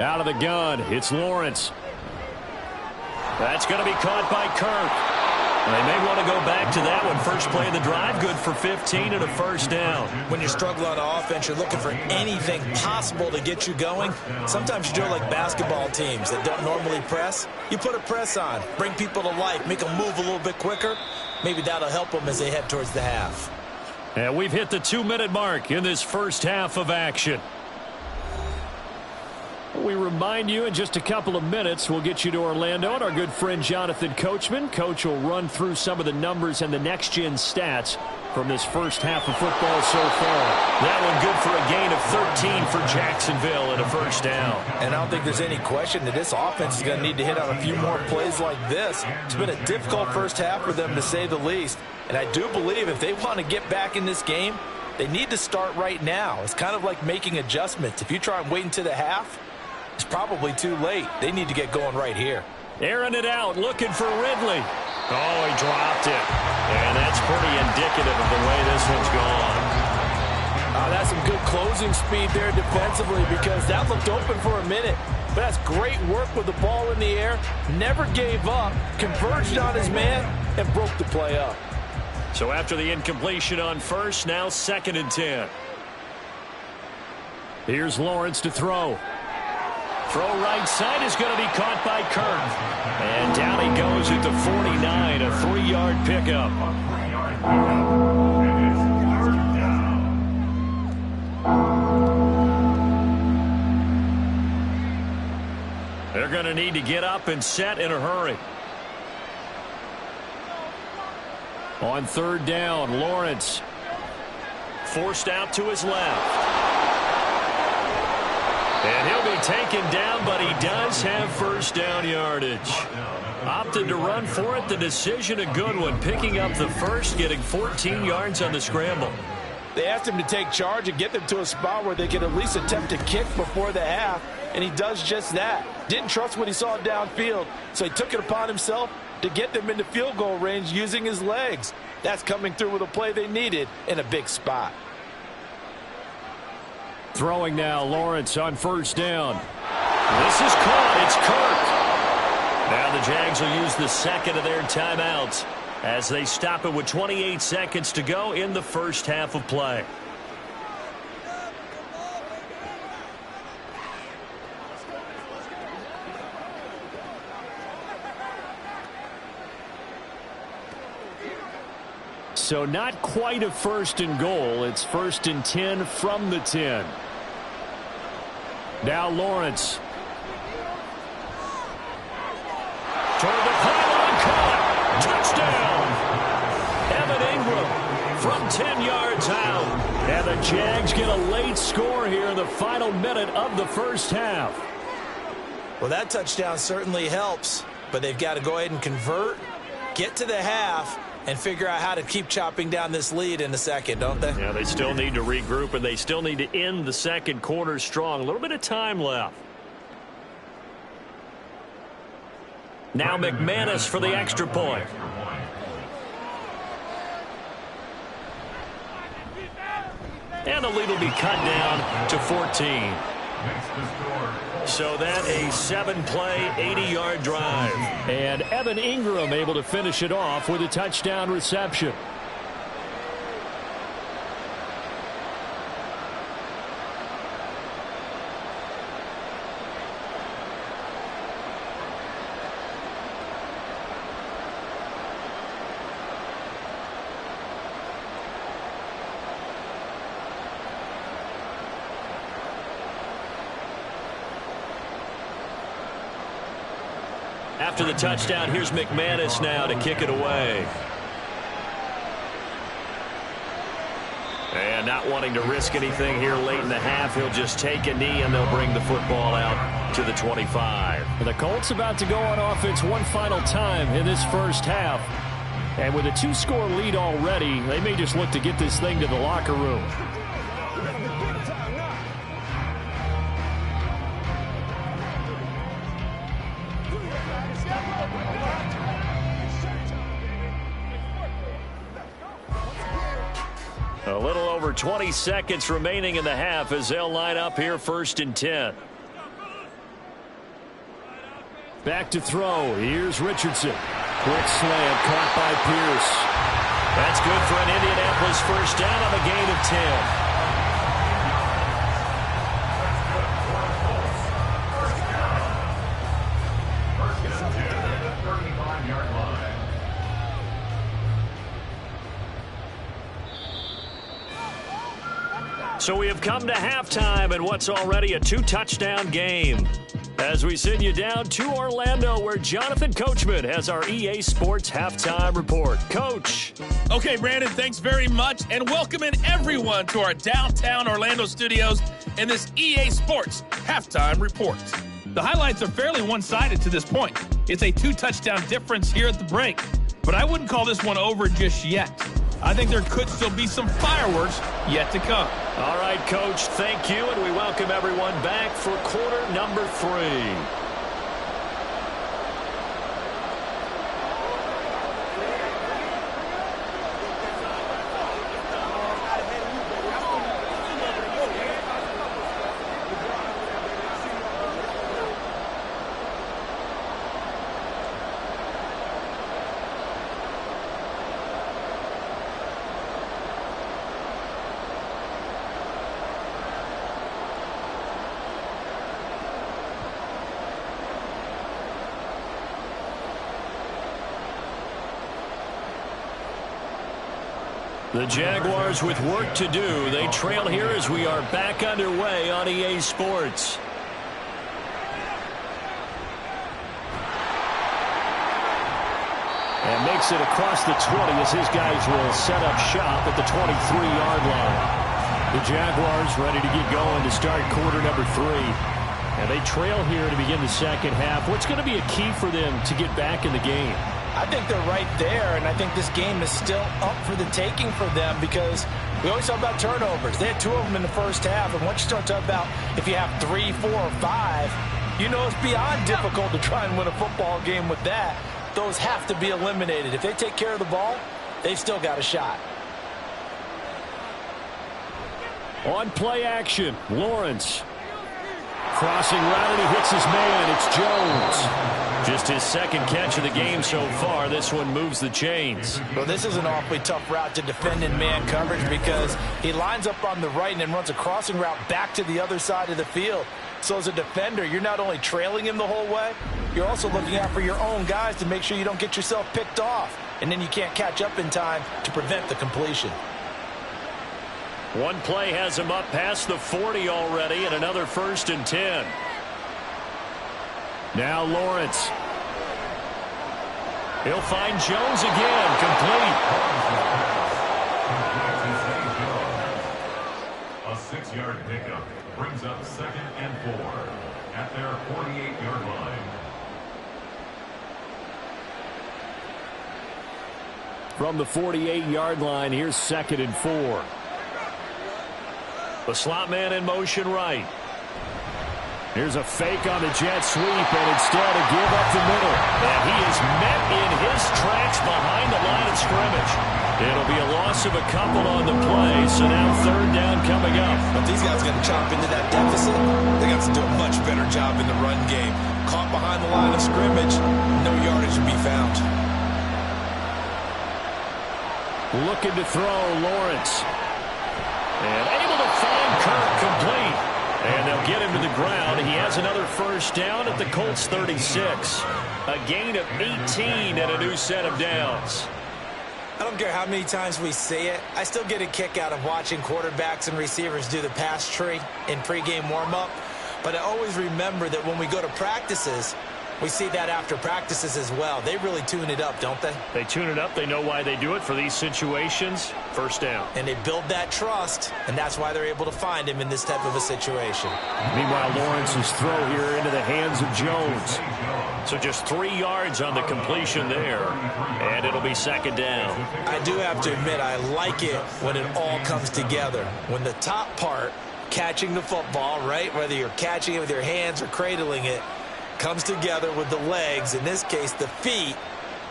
Out of the gun, it's Lawrence. That's going to be caught by Kirk. They may want to go back to that one. First play of the drive, good for 15 and a 1st down. When you struggle on offense, you're looking for anything possible to get you going. Sometimes you do it like basketball teams that don't normally press. You put a press on, bring people to life, make them move a little bit quicker. Maybe that'll help them as they head towards the half. And we've hit the 2-minute mark in this first half of action. We remind you in just a couple of minutes we'll get you to Orlando and our good friend Jonathan Coachman. Coach will run through some of the numbers and the next-gen stats from this first half of football so far. That one good for a gain of 13 for Jacksonville and a 1st down. And I don't think there's any question that this offense is going to need to hit on a few more plays like this. It's been a difficult first half for them, to say the least. And I do believe if they want to get back in this game, they need to start right now. It's kind of like making adjustments. If you try and wait until the half, it's probably too late. They need to get going right here. Airing it out, looking for Ridley. Oh, he dropped it. And that's pretty indicative of the way this one's gone. That's some good closing speed there defensively, because that looked open for a minute. But that's great work with the ball in the air. Never gave up, converged on his man, and broke the play up. So after the incompletion on 1st, now 2nd and 10. Here's Lawrence to throw. Throw right side is going to be caught by Kirk. And down he goes at the 49, a 3-yard pickup. They're going to need to get up and set in a hurry. On 3rd down, Lawrence forced out to his left. And he'll be taken down, but he does have 1st down yardage. Opted to run for it. The decision a good one. Picking up the 1st, getting 14 yards on the scramble. They asked him to take charge and get them to a spot where they could at least attempt a kick before the half, and he does just that. Didn't trust what he saw downfield, so he took it upon himself to get them into field goal range using his legs. That's coming through with a play they needed in a big spot. Throwing now, Lawrence on 1st down. This is caught. It's Kirk. Now the Jags will use the 2nd of their timeouts as they stop it with 28 seconds to go in the first half of play. So not quite a 1st and goal. It's 1st and 10 from the 10. Now Lawrence. Toward the pylon, caught. Touchdown. Evan Ingram from 10 yards out. And the Jags get a late score here in the final minute of the first half. Well, that touchdown certainly helps, but they've got to go ahead and convert, get to the half, and figure out how to keep chopping down this lead in the second, don't they? Yeah, they still need to regroup, and they still need to end the second quarter strong. A little bit of time left. Now McManus for the extra point. And the lead will be cut down to 14. So that a 7-play, 80-yard drive. And Evan Ingram able to finish it off with a touchdown reception. After the touchdown, here's McManus now to kick it away. And not wanting to risk anything here late in the half, he'll just take a knee and they'll bring the football out to the 25. The Colts about to go on offense one final time in this first half. And with a 2-score lead already, they may just look to get this thing to the locker room. over 20 seconds remaining in the half as they'll line up here 1st and 10. Back to throw. Here's Richardson. Quick slant caught by Pierce. That's good for an Indianapolis first down on a gain of 10. So we have come to halftime in what's already a 2-touchdown game. As we send you down to Orlando, where Jonathan Coachman has our EA Sports Halftime Report. Coach. Okay, Brandon, thanks very much, and welcoming everyone to our downtown Orlando studios in this EA Sports Halftime Report. The highlights are fairly one-sided to this point. It's a 2-touchdown difference here at the break, but I wouldn't call this one over just yet. I think there could still be some fireworks yet to come. All right, Coach, thank you, and we welcome everyone back for quarter number 3. The Jaguars with work to do. They trail here as we are back underway on EA Sports. And makes it across the 20 as his guys will set up shop at the 23-yard line. The Jaguars ready to get going to start quarter number 3. And they trail here to begin the second half. What's going to be a key for them to get back in the game? I think they're right there, and I think this game is still up for the taking for them because we always talk about turnovers. They had 2 of them in the first half, and once you start talking about if you have 3, 4, or 5, you know it's beyond difficult to try and win a football game with that. Those have to be eliminated. If they take care of the ball, they've still got a shot. On play action, Lawrence. Crossing route, and he hits his man. It's Jones. Just his second catch of the game so far. This one moves the chains. Well, this is an awfully tough route to defend in man coverage because he lines up on the right and then runs a crossing route back to the other side of the field. So as a defender, you're not only trailing him the whole way, you're also looking out for your own guys to make sure you don't get yourself picked off. And then you can't catch up in time to prevent the completion. One play has him up past the 40 already, and another 1st and 10. Now Lawrence. He'll find Jones again, complete. A 6-yard pickup brings up 2nd and 4 at their 48-yard line. From the 48-yard line, here's 2nd and 4. The slot man in motion right. Here's a fake on the jet sweep, and instead a give up the middle. And he is met in his tracks behind the line of scrimmage. It'll be a loss of a couple on the play, so now 3rd down coming up. But these guys are going to chop into that deficit. They got to do a much better job in the run game. Caught behind the line of scrimmage, no yardage to be found. Looking to throw, Lawrence. And able to find Kirk, complete. And they'll get him to the ground. He has another 1st down at the Colts 36. A gain of 18 and a new set of downs. I don't care how many times we see it. I still get a kick out of watching quarterbacks and receivers do the pass tree in pregame warm-up. But I always remember that when we go to practices, we see that after practices as well. They really tune it up, don't they? They tune it up. They know why they do it for these situations. 1st down. And they build that trust, and that's why they're able to find him in this type of a situation. Meanwhile, Lawrence's throw here into the hands of Jones. So just 3 yards on the completion there, and it'll be 2nd down. I do have to admit, I like it when it all comes together. When the top part, catching the football, right, whether you're catching it with your hands or cradling it, comes together with the legs, in this case the feet,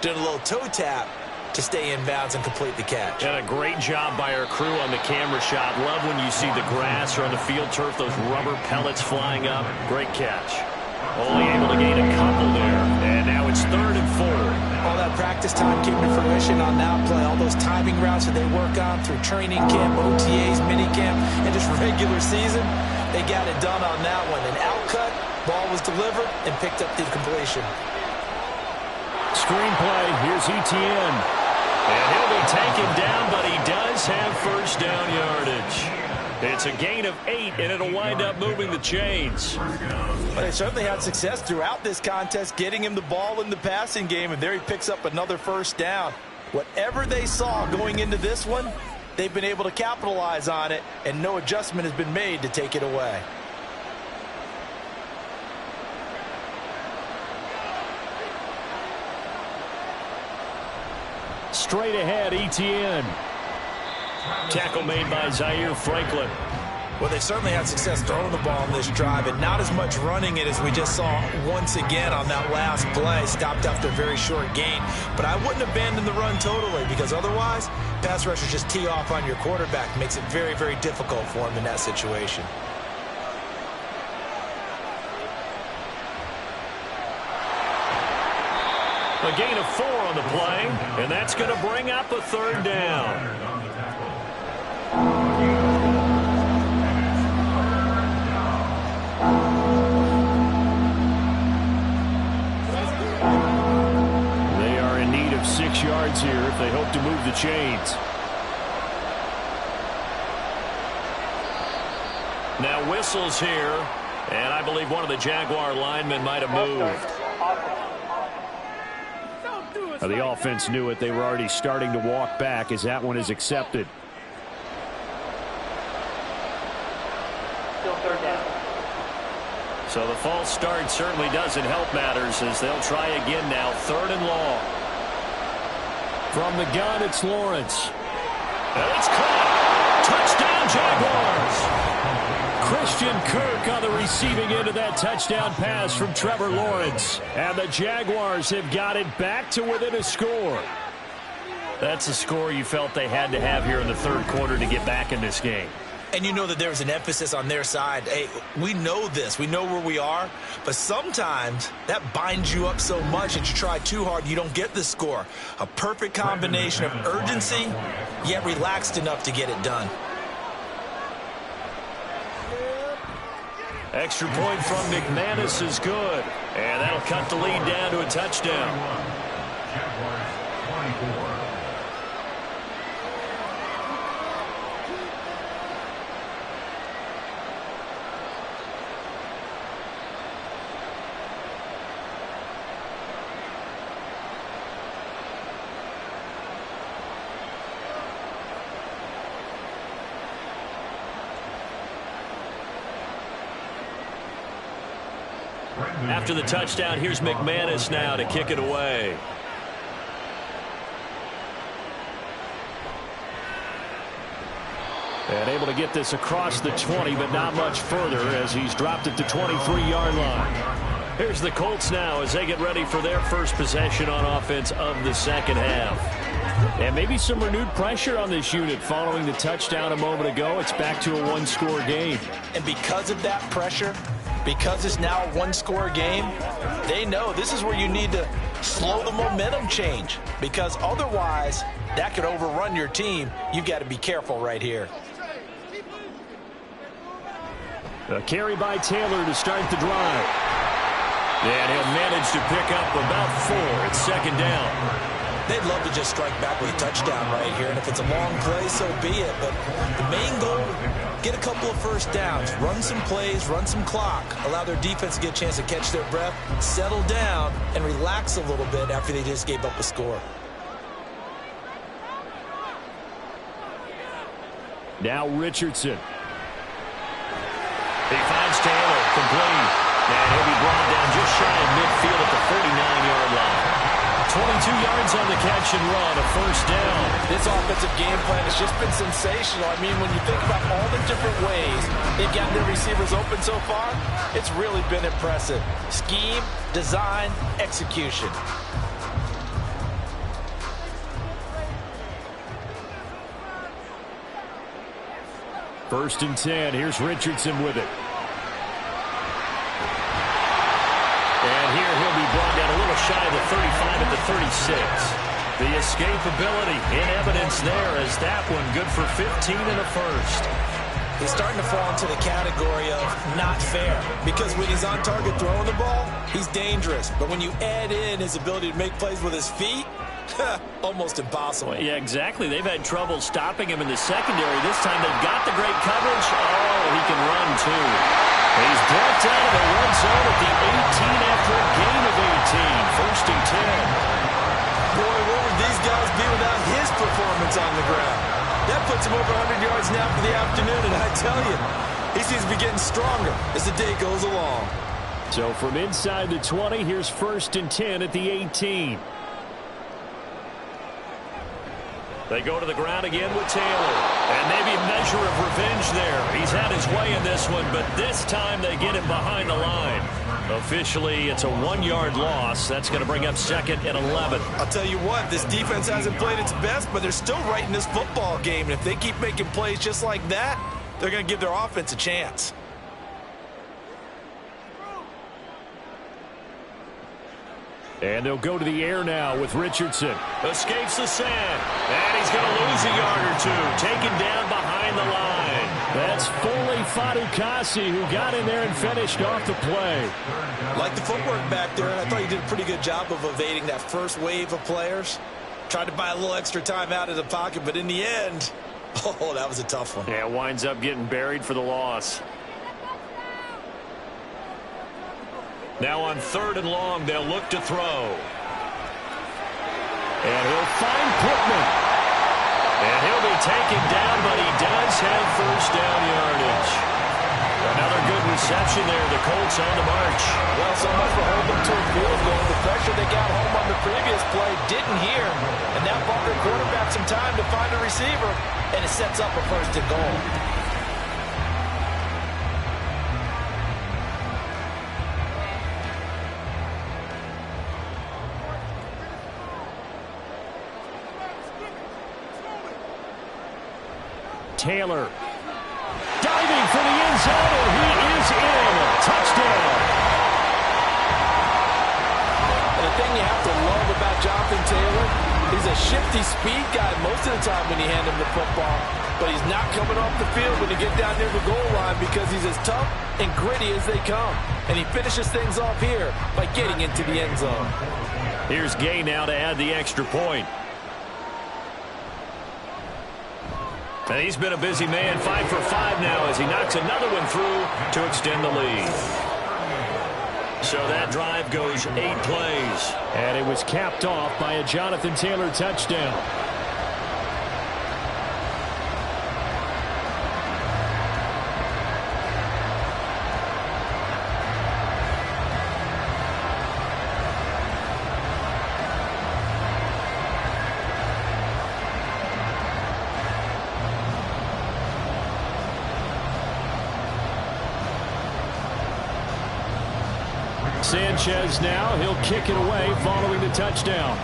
doing a little toe tap. to stay in bounds and complete the catch. And a great job by our crew on the camera shot. Love when you see the grass or on the field turf, those rubber pellets flying up. Great catch. Only able to gain a couple there. And now it's 3rd and 4. All that practice time came to fruition on that play. All those timing routes that they work on through training camp, OTAs, minicamp, and just regular season, they got it done on that one. An out cut, ball was delivered, and picked up the completion. Screenplay, here's Etienne. And he'll be taken down, but he does have first down yardage. It's a gain of 8, and it'll wind up moving the chains. But they certainly had success throughout this contest, getting him the ball in the passing game, and there he picks up another first down. Whatever they saw going into this one, they've been able to capitalize on it, and no adjustment has been made to take it away. Straight ahead, Etienne. Tackle made by Zaire Franklin. Well, they certainly had success throwing the ball on this drive, and not as much running it as we just saw once again on that last play. Stopped after a very short gain. But I wouldn't abandon the run totally, because otherwise, pass rushers just tee off on your quarterback. Makes it very, very difficult for him in that situation. A gain of 4 on the play, and that's going to bring up a 3rd down. They are in need of 6 yards here if they hope to move the chains. Now whistles here, and I believe one of the Jaguar linemen might have moved. The offense knew it. They were already starting to walk back as that one is accepted. Still 3rd down. So the false start certainly doesn't help matters as they'll try again now. 3rd and long. From the gun, it's Lawrence. And it's caught. Touchdown, Jaguars. Christian Kirk on the receiving end of that touchdown pass from Trevor Lawrence. And the Jaguars have got it back to within a score. That's a score you felt they had to have here in the 3rd quarter to get back in this game. And you know that there's an emphasis on their side. Hey, we know this. We know where we are. But sometimes that binds you up so much that you try too hard, you don't get the score. A perfect combination of urgency, yet relaxed enough to get it done. Extra point from McManus is good. And that'll cut the lead down to a touchdown. Jaguars 24. After the touchdown, here's McManus now to kick it away. And able to get this across the 20, but not much further as he's dropped it to 23-yard line. Here's the Colts now as they get ready for their first possession on offense of the 2nd half. And maybe some renewed pressure on this unit following the touchdown a moment ago. It's back to a 1-score game. And because of that pressure, because it's now a 1-score game, they know this is where you need to slow the momentum change, because otherwise that could overrun your team. You've got to be careful right here. A carry by Taylor to start the drive. And he'll manage to pick up about 4. It's 2nd down. They'd love to just strike back with a touchdown right here, and if it's a long play, so be it. But the main goal, get a couple of first downs, run some plays, run some clock, allow their defense to get a chance to catch their breath, settle down, and relax a little bit after they just gave up a score. Now Richardson. He finds Taylor, complete. And he'll be brought down just shy of midfield at the 49-yard line. 22 yards on the catch and run, a first down. This offensive game plan has just been sensational. I mean, when you think about all the different ways they've gotten their receivers open so far, it's really been impressive. Scheme, design, execution. First and 10. Here's Richardson with it. And here he'll be brought down a little shy of the 35 at the 36. The escapability in evidence there as that one good for 15 in the first. He's starting to fall into the category of not fair because when he's on target throwing the ball, he's dangerous. But when you add in his ability to make plays with his feet, almost impossible. Well, yeah, exactly. They've had trouble stopping him in the secondary. This time they've got the great coverage. Oh, he can run too. He's brought down to the red zone at the 18 after a gain of 18. First and 10. Boy, what would these guys be without his performance on the ground? That puts him over 100 yards now for the afternoon, and I tell you, he seems to be getting stronger as the day goes along. So from inside the 20, here's first and 10 at the 18. They go to the ground again with Taylor. And maybe a measure of revenge there. He's had his way in this one, but this time they get him behind the line. Officially, it's a 1-yard loss. That's going to bring up second and 11. I'll tell you what, this defense hasn't played its best, but they're still right in this football game. And if they keep making plays just like that, they're going to give their offense a chance. And they'll go to the air now with Richardson. Escapes the sand. And he's going to lose a yard or two. Taken down behind the line. That's Foley Fadukasi who got in there and finished off the play. Like the footwork back there, and I thought he did a pretty good job of evading that first wave of players. Tried to buy a little extra time out of the pocket, but in the end, oh, that was a tough one. Yeah, winds up getting buried for the loss. Now on 3rd and long, they'll look to throw. And he'll find Pittman. And he'll be taken down, but he does have first down yardage. Another good reception there. The Colts on the march. Well, so much for holding them to a field goal. The pressure they got home on the previous play didn't hear. And that bought their quarterback some time to find a receiver. And it sets up a first and goal. Taylor diving for the end zone, and he is in. Touchdown. And the thing you have to love about Jonathan Taylor, he's a shifty speed guy most of the time when you hand him the football, but he's not coming off the field when you get down near the goal line because he's as tough and gritty as they come. And he finishes things off here by getting into the end zone. Here's Gay now to add the extra point. And he's been a busy man, 5 for 5 now as he knocks another one through to extend the lead. So that drive goes 8 plays. And it was capped off by a Jonathan Taylor touchdown. Sanchez now, he'll kick it away following the touchdown.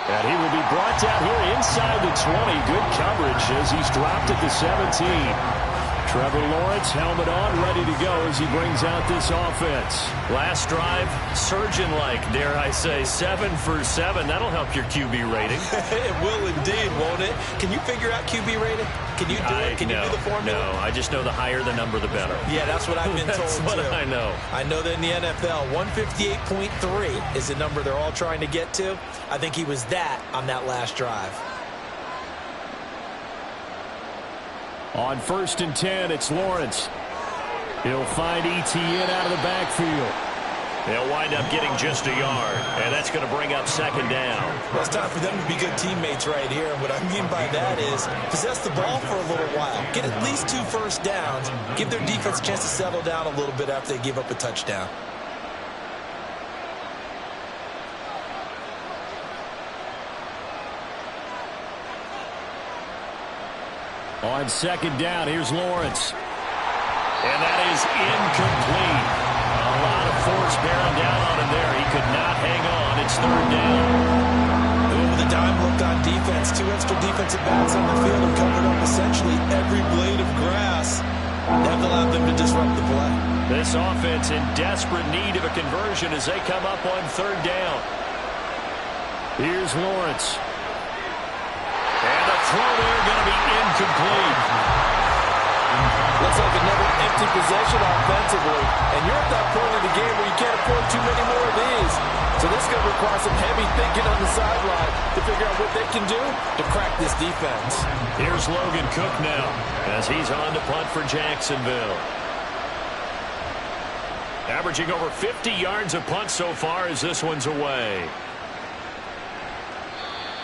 And he will be brought down here inside the 20. Good coverage as he's dropped at the 17. Trevor Lawrence, helmet on, ready to go as he brings out this offense. Last drive, surgeon-like, dare I say, 7 for 7. That'll help your QB rating. It will indeed, won't it? Can you figure out QB rating? Can you do it? Can you do the formula? No, I just know the higher the number, the better. Yeah, that's what I've been told, That's what I know. I know that in the NFL, 158.3 is the number they're all trying to get to. I think he was that on that last drive. On 1st and 10, it's Lawrence. He'll find ETN out of the backfield. They'll wind up getting just a yard, and that's going to bring up 2nd down. Well, it's time for them to be good teammates right here. And what I mean by that is possess the ball for a little while. Get at least 2 first downs. Give their defense a chance to settle down a little bit after they give up a touchdown. On 2nd down, here's Lawrence. And that is incomplete. A lot of force bearing down on him there. He could not hang on. It's 3rd down. Over the dime look on defense. 2 extra defensive backs on the field and covered up essentially every blade of grass. That allowed them to disrupt the play. This offense in desperate need of a conversion as they come up on 3rd down. Here's Lawrence. And the throw there going to be incomplete. Looks like another empty possession offensively. And you're at that point of the game where you can't afford too many more of these. So this is going to require some heavy thinking on the sideline to figure out what they can do to crack this defense. Here's Logan Cook now as he's on to punt for Jacksonville. Averaging over 50 yards a punt so far as this one's away.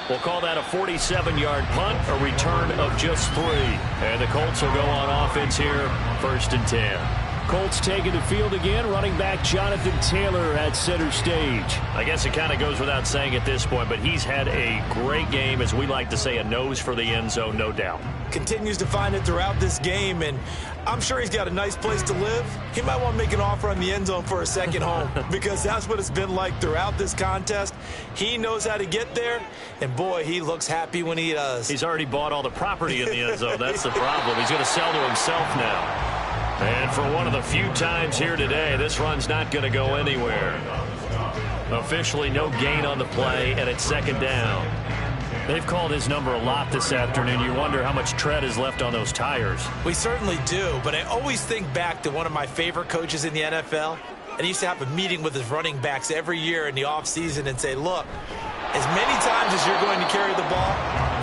We'll call that a 47-yard punt, a return of just 3. And the Colts will go on offense here, 1st and 10. Colts taking the field again, running back Jonathan Taylor at center stage. I guess it kind of goes without saying at this point, but he's had a great game, as we like to say, a nose for the end zone, no doubt. Continues to find it throughout this game, and I'm sure he's got a nice place to live. He might want to make an offer on the end zone for a second home because that's what it's been like throughout this contest. He knows how to get there, and boy, he looks happy when he does. He's already bought all the property in the end zone. That's the problem. He's going to sell to himself now. And for one of the few times here today, this run's not going to go anywhere. Officially no gain on the play, and it's 2nd down. They've called his number a lot this afternoon. You wonder how much tread is left on those tires. We certainly do, but I always think back to one of my favorite coaches in the NFL. And he used to have a meeting with his running backs every year in the offseason and say, look, as many times as you're going to carry the ball,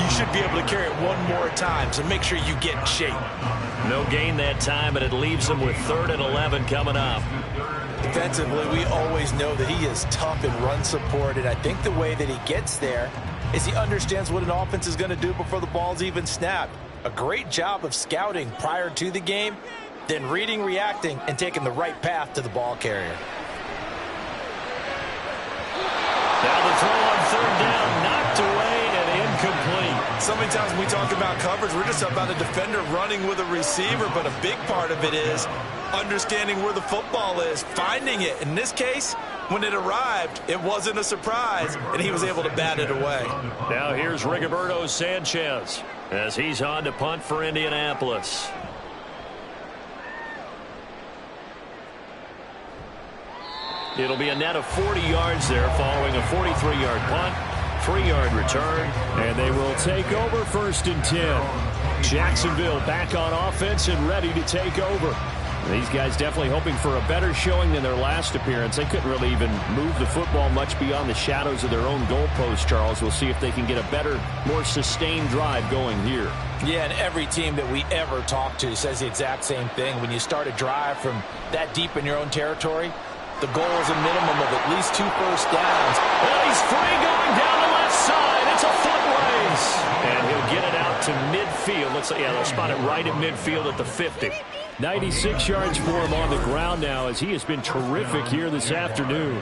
you should be able to carry it one more time, so make sure you get in shape. No gain that time, and it leaves him with 3rd and 11 coming up. Defensively, we always know that he is tough in run support, and I think the way that he gets there is he understands what an offense is going to do before the ball's even snapped. A great job of scouting prior to the game, then reading, reacting, and taking the right path to the ball carrier. Now the throw on 3rd down, knocked away and incomplete. So many times when we talk about coverage, we're just about a defender running with a receiver, but a big part of it is understanding where the football is, finding it. In this case, when it arrived, it wasn't a surprise, and he was able to bat it away. Now here's Rigoberto Sanchez as he's on to punt for Indianapolis. It'll be a net of 40 yards there following a 43-yard punt, 3-yard return, and they will take over 1st and 10. Jacksonville back on offense and ready to take over. These guys definitely hoping for a better showing than their last appearance. They couldn't really even move the football much beyond the shadows of their own goalpost, Charles. We'll see if they can get a better, more sustained drive going here. Yeah, and every team that we ever talk to says the exact same thing. When you start a drive from that deep in your own territory, the goal is a minimum of at least 2 first downs. Well, he's free going down the left side. It's a foot race. And he'll get it out to midfield. Looks like, yeah, they'll spot it right at midfield at the 50. 96 yards for him on the ground now as he has been terrific here this afternoon.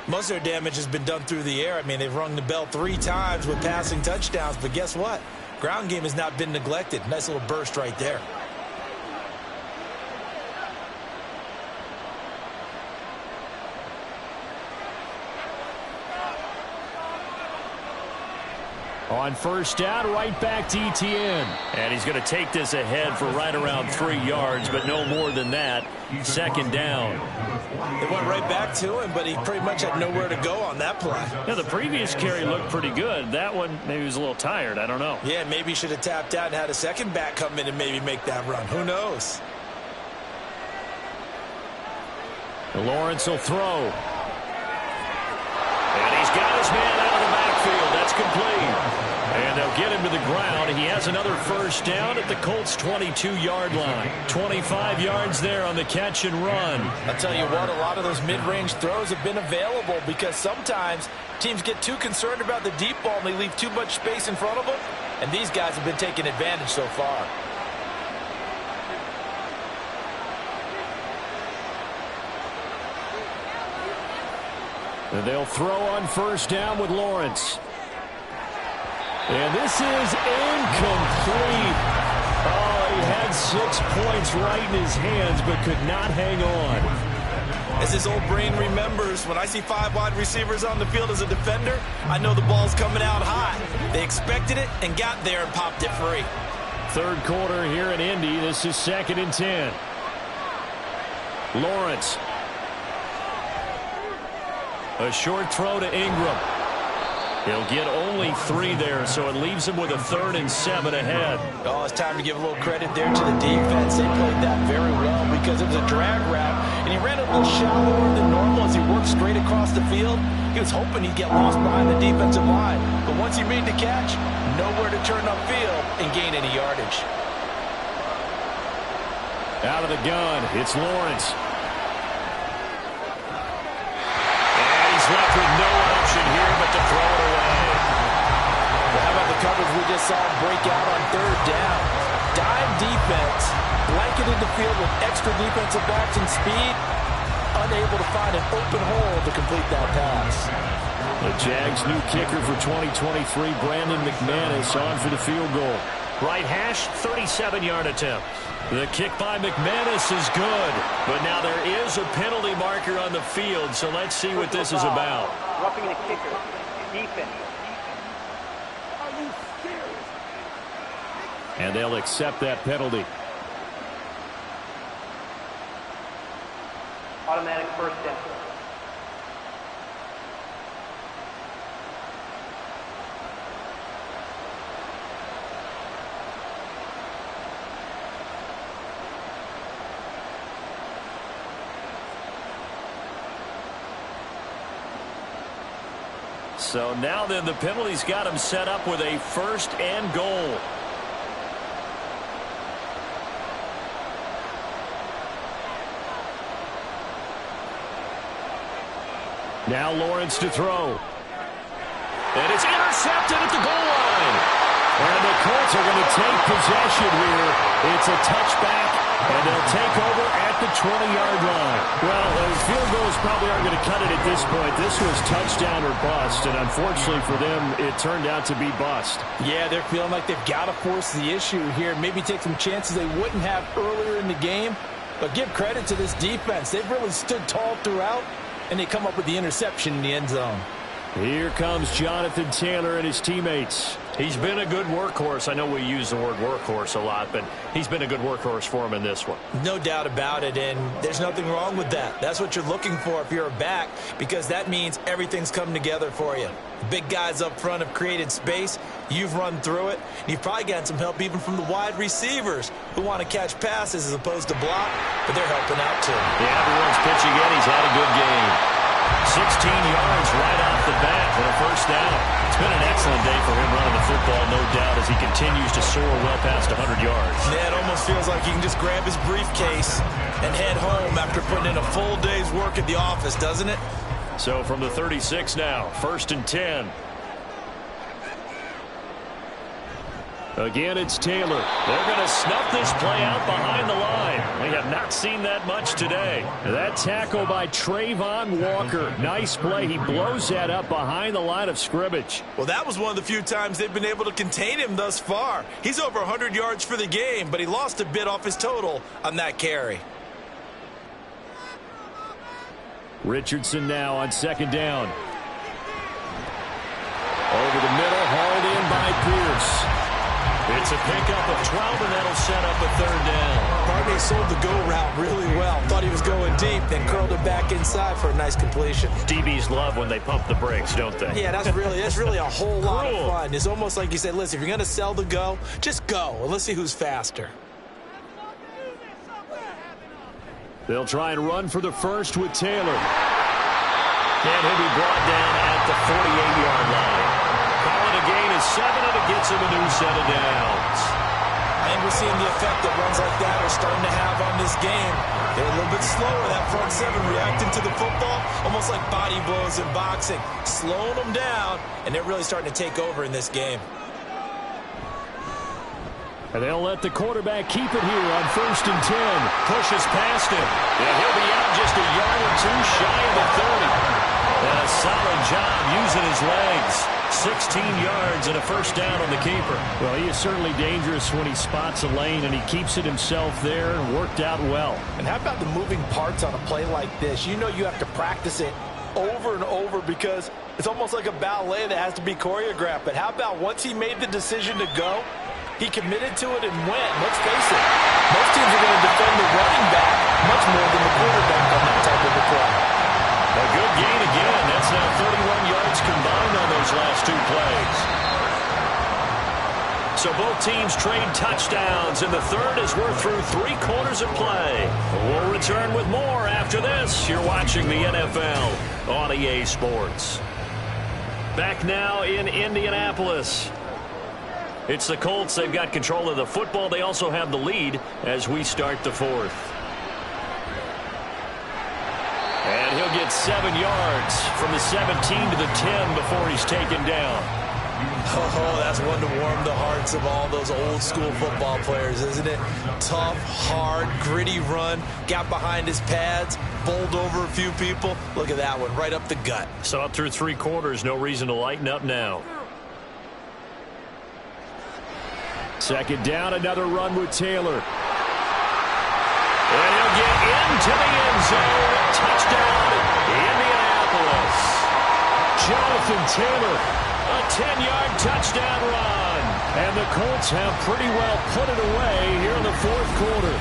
Most of their damage has been done through the air. I mean, they've rung the bell 3 times with passing touchdowns, but guess what? Ground game has not been neglected. Nice little burst right there. On 1st down, right back to Etienne. And he's going to take this ahead for right around 3 yards, but no more than that. 2nd down. They went right back to him, but he pretty much had nowhere to go on that play. Yeah, the previous carry looked pretty good. That one, maybe he was a little tired. I don't know. Yeah, maybe he should have tapped out and had a second back come in and maybe make that run. Who knows? Lawrence will throw. And he's got his man out of the backfield. That's complete. And they'll get him to the ground. He has another 1st down at the Colts' 22-yard line. 25 yards there on the catch and run. I'll tell you what, a lot of those mid-range throws have been available because sometimes teams get too concerned about the deep ball and they leave too much space in front of them. And these guys have been taking advantage so far. And they'll throw on 1st down with Lawrence. And this is incomplete. Oh, he had 6 points right in his hands, but could not hang on. As his old brain remembers, when I see 5 wide receivers on the field as a defender, I know the ball's coming out high. They expected it and got there and popped it free. Third quarter here in Indy. This is 2nd and 10. Lawrence. A short throw to Ingram. He'll get only 3 there, so it leaves him with a 3rd and 7 ahead. Oh, it's time to give a little credit there to the defense. They played that very well because it was a drag route, and he ran a little shallower than normal as he worked straight across the field. He was hoping he'd get lost behind the defensive line, but once he made the catch, nowhere to turn upfield and gain any yardage. Out of the gun, it's Lawrence. Left with no option here but to throw it away. Well, how about the coverage we just saw him break out on 3rd down? Dime defense, blanketed the field with extra defensive backs and speed, unable to find an open hole to complete that pass. The Jags' new kicker for 2023, Brandon McManus, on for the field goal. Right hash, 37-yard attempt. The kick by McManus is good, but now there is a penalty marker on the field, so let's see what this is about. Roughing the kicker. Defense. And they'll accept that penalty. Automatic first down. So now then the penalty's got him set up with a 1st and goal. Now Lawrence to throw. And it's intercepted at the goal line. And the Colts are going to take possession here. It's a touchback, and they'll take over at the 20-yard line. Well, field goals probably aren't going to cut it at this point. This was touchdown or bust, and unfortunately for them, it turned out to be bust. Yeah, they're feeling like they've got to force the issue here. Maybe take some chances they wouldn't have earlier in the game. But give credit to this defense. They've really stood tall throughout, and they come up with the interception in the end zone. Here comes Jonathan Taylor and his teammates. He's been a good workhorse. I know we use the word workhorse a lot, but he's been a good workhorse for him in this one. No doubt about it, and there's nothing wrong with that. That's what you're looking for if you're a back, because that means everything's come together for you. The big guys up front have created space. You've run through it. And you've probably gotten some help even from the wide receivers who want to catch passes as opposed to block, but they're helping out too. Yeah, everyone's pitching in. He's had a good game. 16 yards right off the bat for a 1st down. It's been an excellent day for him running the football, no doubt, as he continues to soar well past 100 yards. Yeah, it almost feels like he can just grab his briefcase and head home after putting in a full day's work at the office, doesn't it? So from the 36 now, 1st and 10. Again, it's Taylor. They're going to snuff this play out behind the line. We have not seen that much today. That tackle by Trayvon Walker. Nice play. He blows that up behind the line of scrimmage. Well, that was one of the few times they've been able to contain him thus far. He's over 100 yards for the game, but he lost a bit off his total on that carry. Richardson now on 2nd down. Over the middle, hauled in by Pierce. It's a pickup of 12, and that'll set up a 3rd down. Barney sold the go route really well. Thought he was going deep, then curled it back inside for a nice completion. DBs love when they pump the brakes, don't they? Yeah, that's really a whole lot of fun. It's almost like you said, listen, if you're going to sell the go, just go, and let's see who's faster. They'll try and run for the 1st with Taylor. And he'll be brought down at the 48-yard line. Calling a gain is 7, and it gets him a new set of downs. I think we're seeing the effect that runs like that are starting to have on this game. They're a little bit slower, that front 7, reacting to the football, almost like body blows in boxing, slowing them down, and they're really starting to take over in this game. And they'll let the quarterback keep it here on 1st and 10. Pushes past him. And he'll be out just a yard or two shy of the 30. And a solid job using his legs. 16 yards and a first down on the keeper. Well, he is certainly dangerous when he spots a lane, and he keeps it himself there and worked out well. And how about the moving parts on a play like this? You know you have to practice it over and over because it's almost like a ballet that has to be choreographed. But how about once he made the decision to go, he committed to it and went. Let's face it, most teams are going to defend the running back much more than the quarterback on that type of a play. A good gain again. That's now 31 yards combined on those last two plays. So both teams trade touchdowns, and the third as we're through 3 quarters of play. We'll return with more after this. You're watching the NFL on EA Sports. Back now in Indianapolis. It's the Colts. They've got control of the football. They also have the lead as we start the fourth. And he'll get 7 yards from the 17 to the 10 before he's taken down. Oh, that's one to warm the hearts of all those old school football players, isn't it? Tough, hard, gritty run, got behind his pads, bowled over a few people. Look at that one, right up the gut. So up through 3 quarters, no reason to lighten up now. Second down, another run with Taylor. And he'll get into the end zone. Touchdown, Indianapolis. Jonathan Taylor. A 10-yard touchdown run. And the Colts have pretty well put it away here in the fourth quarter.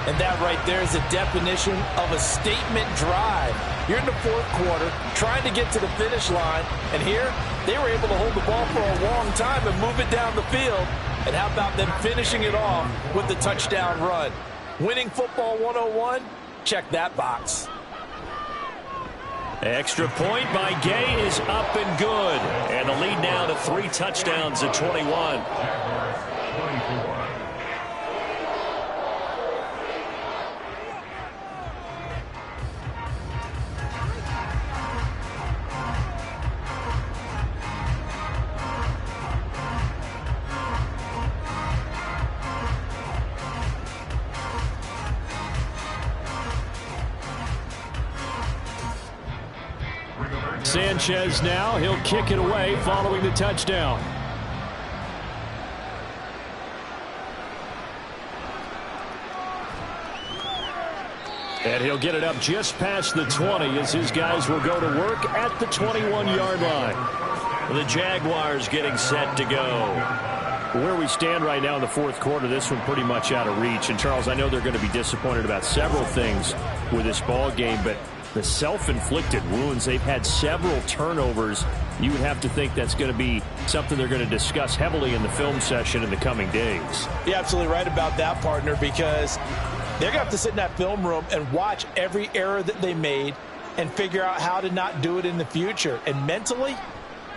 And that right there is the definition of a statement drive. You're in the fourth quarter, trying to get to the finish line, and here they were able to hold the ball for a long time and move it down the field. And how about them finishing it off with the touchdown run? Winning football 101? Check that box. Extra point by Gay is up and good. And the lead now to 3 touchdowns at 21. Sanchez now, he'll kick it away following the touchdown. And he'll get it up just past the 20 as his guys will go to work at the 21-yard line. The Jaguars getting set to go. Where we stand right now in the fourth quarter, this one pretty much out of reach. And, Charles, I know they're going to be disappointed about several things with this ball game, but the self-inflicted wounds, they've had several turnovers. You would have to think that's going to be something they're going to discuss heavily in the film session in the coming days. You're absolutely right about that, partner, because they're going to have to sit in that film room and watch every error that they made and figure out how to not do it in the future. And mentally,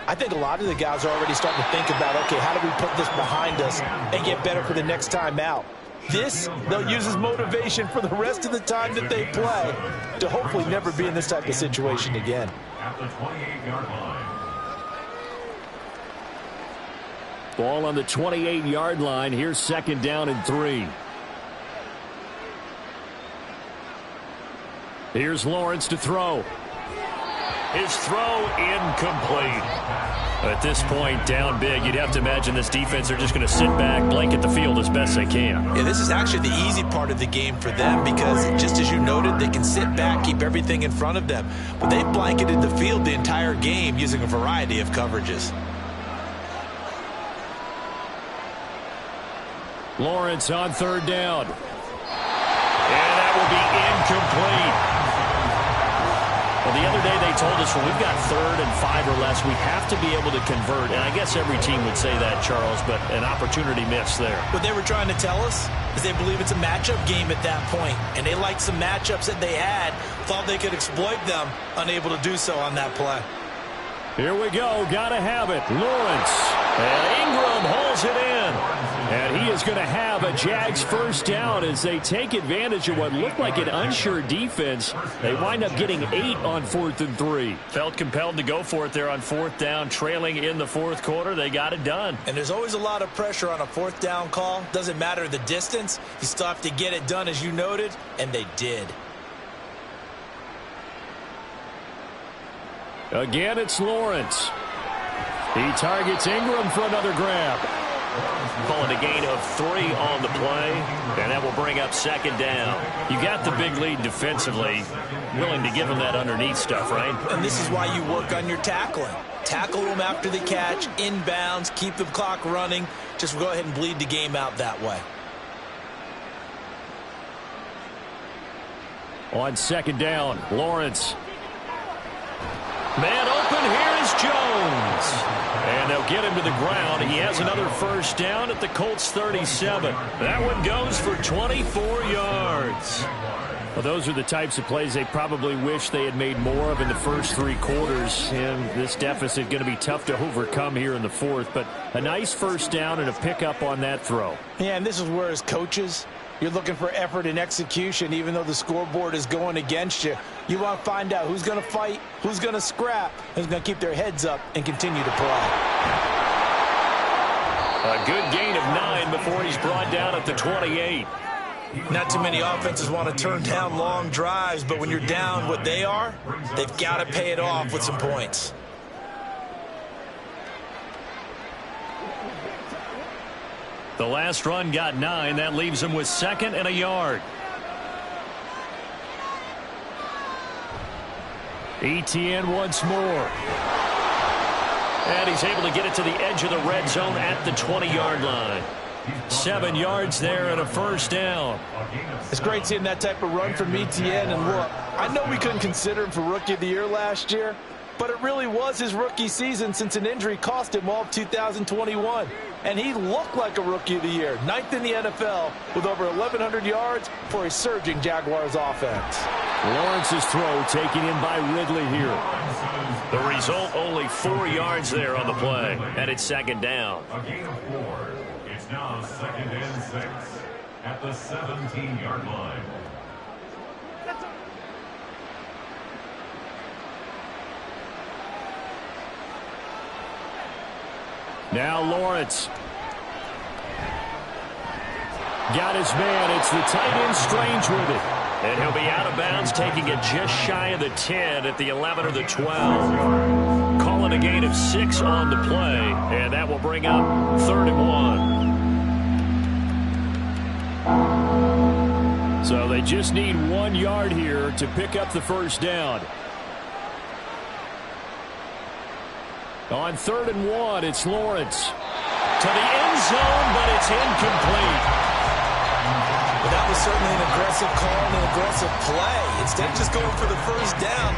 I think a lot of the guys are already starting to think about, okay, how do we put this behind us and get better for the next time out? This, they'll use as motivation for the rest of the time that they play to hopefully never be in this type of situation again. At the 28-yard line. Ball on the 28-yard line. Here's second down and 3. Here's Lawrence to throw. His throw incomplete. At this point, down big, you'd have to imagine this defense are just going to sit back, blanket the field as best they can. Yeah, this is actually the easy part of the game for them because just as you noted, they can sit back, keep everything in front of them. But they've blanketed the field the entire game using a variety of coverages. Lawrence on third down. And that will be incomplete. Well, the other day they told us when we've got 3rd and 5 or less, we have to be able to convert. And I guess every team would say that, Charles, but an opportunity missed there. What they were trying to tell us is they believe it's a matchup game at that point. And they liked some matchups that they had, thought they could exploit them, unable to do so on that play. Here we go. Got to have it. Lawrence. And Ingram holds it in. And he is going to have a Jags first down as they take advantage of what looked like an unsure defense. They wind up getting 8 on 4th and 3. Felt compelled to go for it there on 4th down, trailing in the fourth quarter. They got it done. And there's always a lot of pressure on a 4th down call. Doesn't matter the distance. You still have to get it done, as you noted, and they did. Again, it's Lawrence. He targets Ingram for another grab. Calling a gain of 3 on the play, and that will bring up second down. You got the big lead defensively. Willing to give him that underneath stuff, right? And this is why you work on your tackling. Tackle them after the catch, inbounds, keep the clock running. Just go ahead and bleed the game out that way. On second down, Lawrence. Man open, here is Jones. And they'll get him to the ground. He has another first down at the Colts 37. That one goes for 24 yards. Well, those are the types of plays they probably wish they had made more of in the first 3 quarters. And this deficit going to be tough to overcome here in the fourth. But a nice first down and a pickup on that throw. Yeah, and this is where, as coaches, you're looking for effort and execution, even though the scoreboard is going against you. You want to find out who's going to fight, who's going to scrap, who's going to keep their heads up and continue to play. A good gain of 9 before he's brought down at the 28. Not too many offenses want to turn down long drives, but when you're down what they are, they've got to pay it off with some points. The last run got 9. That leaves him with 2nd and a yard. ETN once more. And he's able to get it to the edge of the red zone at the 20-yard line. 7 yards there and a first down. It's great seeing that type of run from ETN. And look, I know we couldn't consider him for Rookie of the Year last year, but it really was his rookie season since an injury cost him all of 2021. And he looked like a Rookie of the Year, 9th in the NFL with over 1,100 yards for a surging Jaguars offense. Lawrence's throw taken in by Ridley here. The result, only 4 yards there on the play, and it's second down. A gain of 4. It's now 2nd and 6 at the 17-yard line. Now Lawrence. Got his man. It's the tight end Strange with it. And he'll be out of bounds, taking it just shy of the 10 at the 11 or the 12. Calling a gain of 6 on the play, and that will bring up 3rd and 1. So they just need 1 yard here to pick up the first down. On 3rd and 1, it's Lawrence. To the end zone, but it's incomplete. But that was certainly an aggressive call and an aggressive play. Instead of just going for the first down,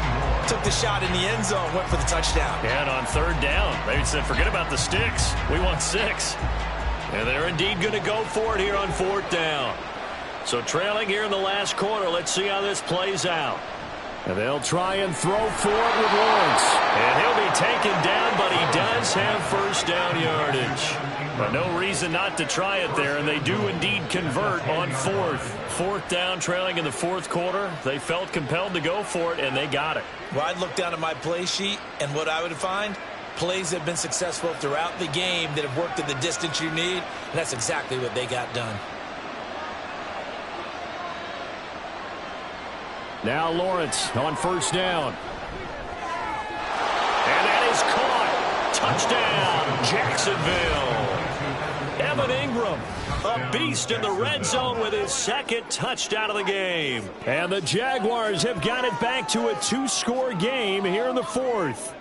took the shot in the end zone, went for the touchdown. And on 3rd down, they said, forget about the sticks. We want 6. And they're indeed going to go for it here on 4th down. So trailing here in the last quarter, let's see how this plays out. And they'll try and throw for it with Lawrence. And he'll be taken down, but he does have first down yardage. But no reason not to try it there, and they do indeed convert on 4th. 4th down, trailing in the 4th quarter. They felt compelled to go for it, and they got it. Well, I'd look down at my play sheet, and what I would find, plays have been successful throughout the game that have worked at the distance you need, and that's exactly what they got done. Now Lawrence on first down. And that is caught. Touchdown, Jacksonville. Evan Ingram, a beast in the red zone with his 2nd touchdown of the game. And the Jaguars have got it back to a 2-score game here in the 4th.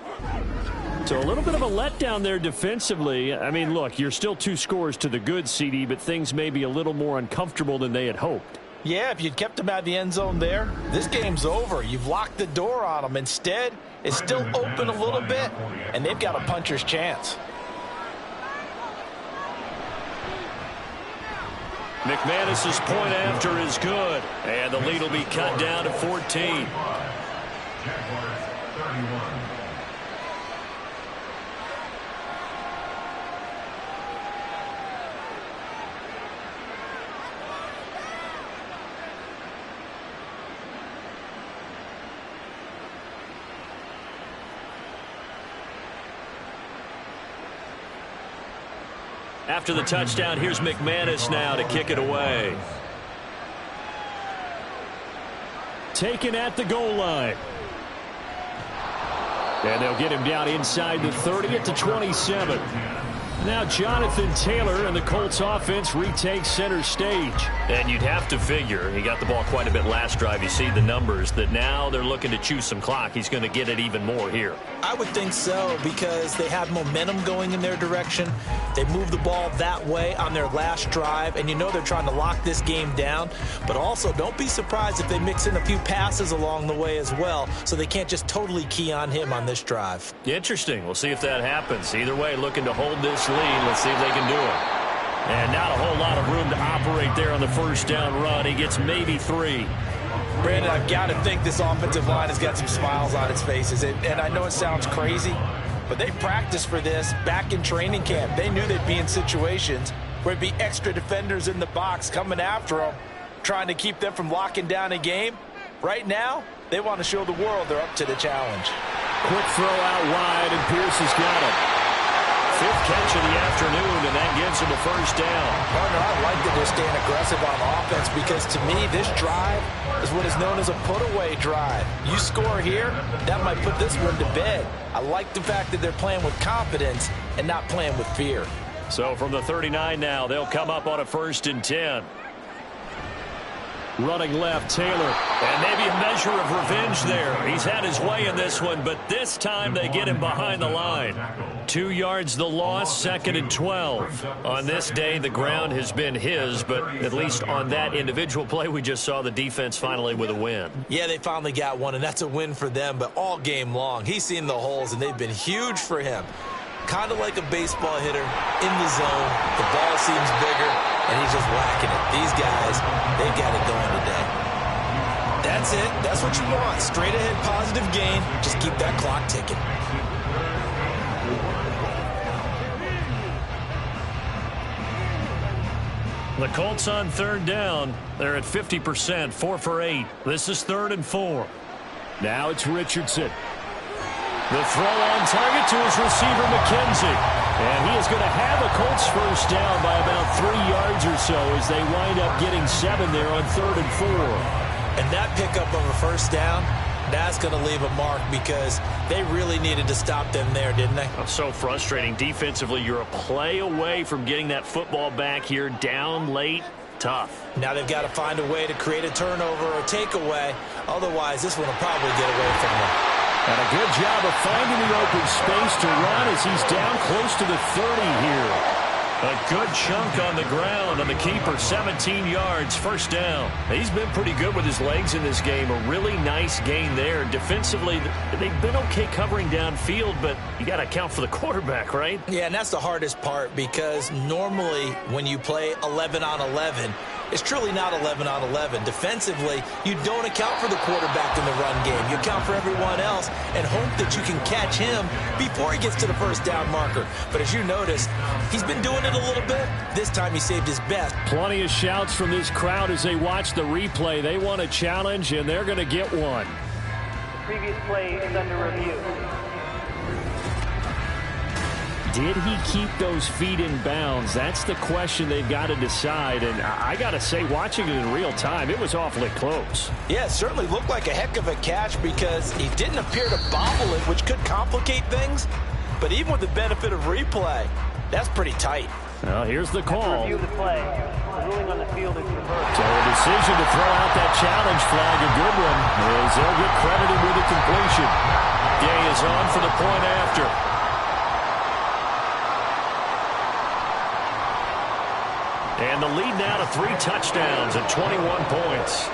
So a little bit of a letdown there defensively. I mean, look, you're still 2 scores to the good, CD, but things may be a little more uncomfortable than they had hoped. Yeah, if you'd kept him out of the end zone there, this game's over. You've locked the door on him. Instead, it's still open a little bit, and they've got a puncher's chance. McManus's point after is good, and the lead will be cut down to 14. Jaguars 31. After the touchdown, here's McManus now to kick it away. Taken at the goal line. And they'll get him down inside the 30 at the 27. Now Jonathan Taylor and the Colts offense retake center stage. And you'd have to figure, he got the ball quite a bit last drive. You see the numbers, that now they're looking to chew some clock. He's going to get it even more here. I would think so, because they have momentum going in their direction. They moved the ball that way on their last drive, and you know they're trying to lock this game down. But also, don't be surprised if they mix in a few passes along the way as well, so they can't just totally key on him on this drive. Interesting. We'll see if that happens. Either way, looking to hold this lead. Let's see if they can do it. And not a whole lot of room to operate there on the first down run. He gets maybe 3. Brandon, I've got to think this offensive line has got some smiles on its faces. And I know it sounds crazy, but they practiced for this back in training camp. They knew they'd be in situations where there'd be extra defenders in the box coming after them, trying to keep them from locking down a game. Right now, they want to show the world they're up to the challenge. Quick throw out wide, and Pierce has got it. 5th catch of the afternoon, and that gives him a first down. Partner, I like that they're staying aggressive on offense, because to me, this drive is what is known as a put-away drive. You score here, that might put this one to bed. I like the fact that they're playing with confidence and not playing with fear. So from the 39 now, they'll come up on a 1st and 10. Running left, Taylor. And maybe a measure of revenge there. He's had his way in this one, but this time they get him behind the line. 2 yards the loss, 2nd and 12. On this day, the ground has been his, but at least on that individual play, we just saw the defense finally with a win. Yeah, they finally got one, and that's a win for them, but all game long, he's seen the holes, and they've been huge for him. Kind of like a baseball hitter in the zone. The ball seems bigger, and he's just whacking it. These guys, they got it going today. That's it. That's what you want. Straight ahead positive gain. Just keep that clock ticking. The Colts on 3rd down. They're at 50%, 4 for 8. This is 3rd and 4. Now it's Richardson. The throw on target to his receiver, McKenzie. And he is going to have a Colts first down by about 3 yards or so as they wind up getting 7 there on 3rd and 4. And that pickup of a first down, that's going to leave a mark, because they really needed to stop them there, didn't they? Oh, so frustrating. Defensively, you're a play away from getting that football back here, down late. Tough. Now they've got to find a way to create a turnover or takeaway. Otherwise, this one will probably get away from them. And a good job of finding the open space to run as he's down close to the 30 here. A good chunk on the ground on the keeper, 17 yards, first down. He's been pretty good with his legs in this game. A really nice gain there. Defensively, they've been okay covering downfield, but you got to account for the quarterback, right? Yeah, and that's the hardest part, because normally when you play 11 on 11, it's truly not 11 on 11. Defensively, you don't account for the quarterback in the run game. You account for everyone else and hope that you can catch him before he gets to the first down marker. But as you noticed, he's been doing it a little bit. This time he saved his best. Plenty of shouts from this crowd as they watch the replay. They want a challenge, and they're going to get one. The previous play is under review. Did he keep those feet in bounds? That's the question they've got to decide. And I got to say, watching it in real time, it was awfully close. Yeah, it certainly looked like a heck of a catch, because he didn't appear to bobble it, which could complicate things. But even with the benefit of replay, that's pretty tight. Well, here's the call. Review the play. The ruling on the field is reversed. So a decision to throw out that challenge flag, a good one, as they'll get credited with the completion. Gay is on for the point after. And the lead now to 3 touchdowns and 21 points.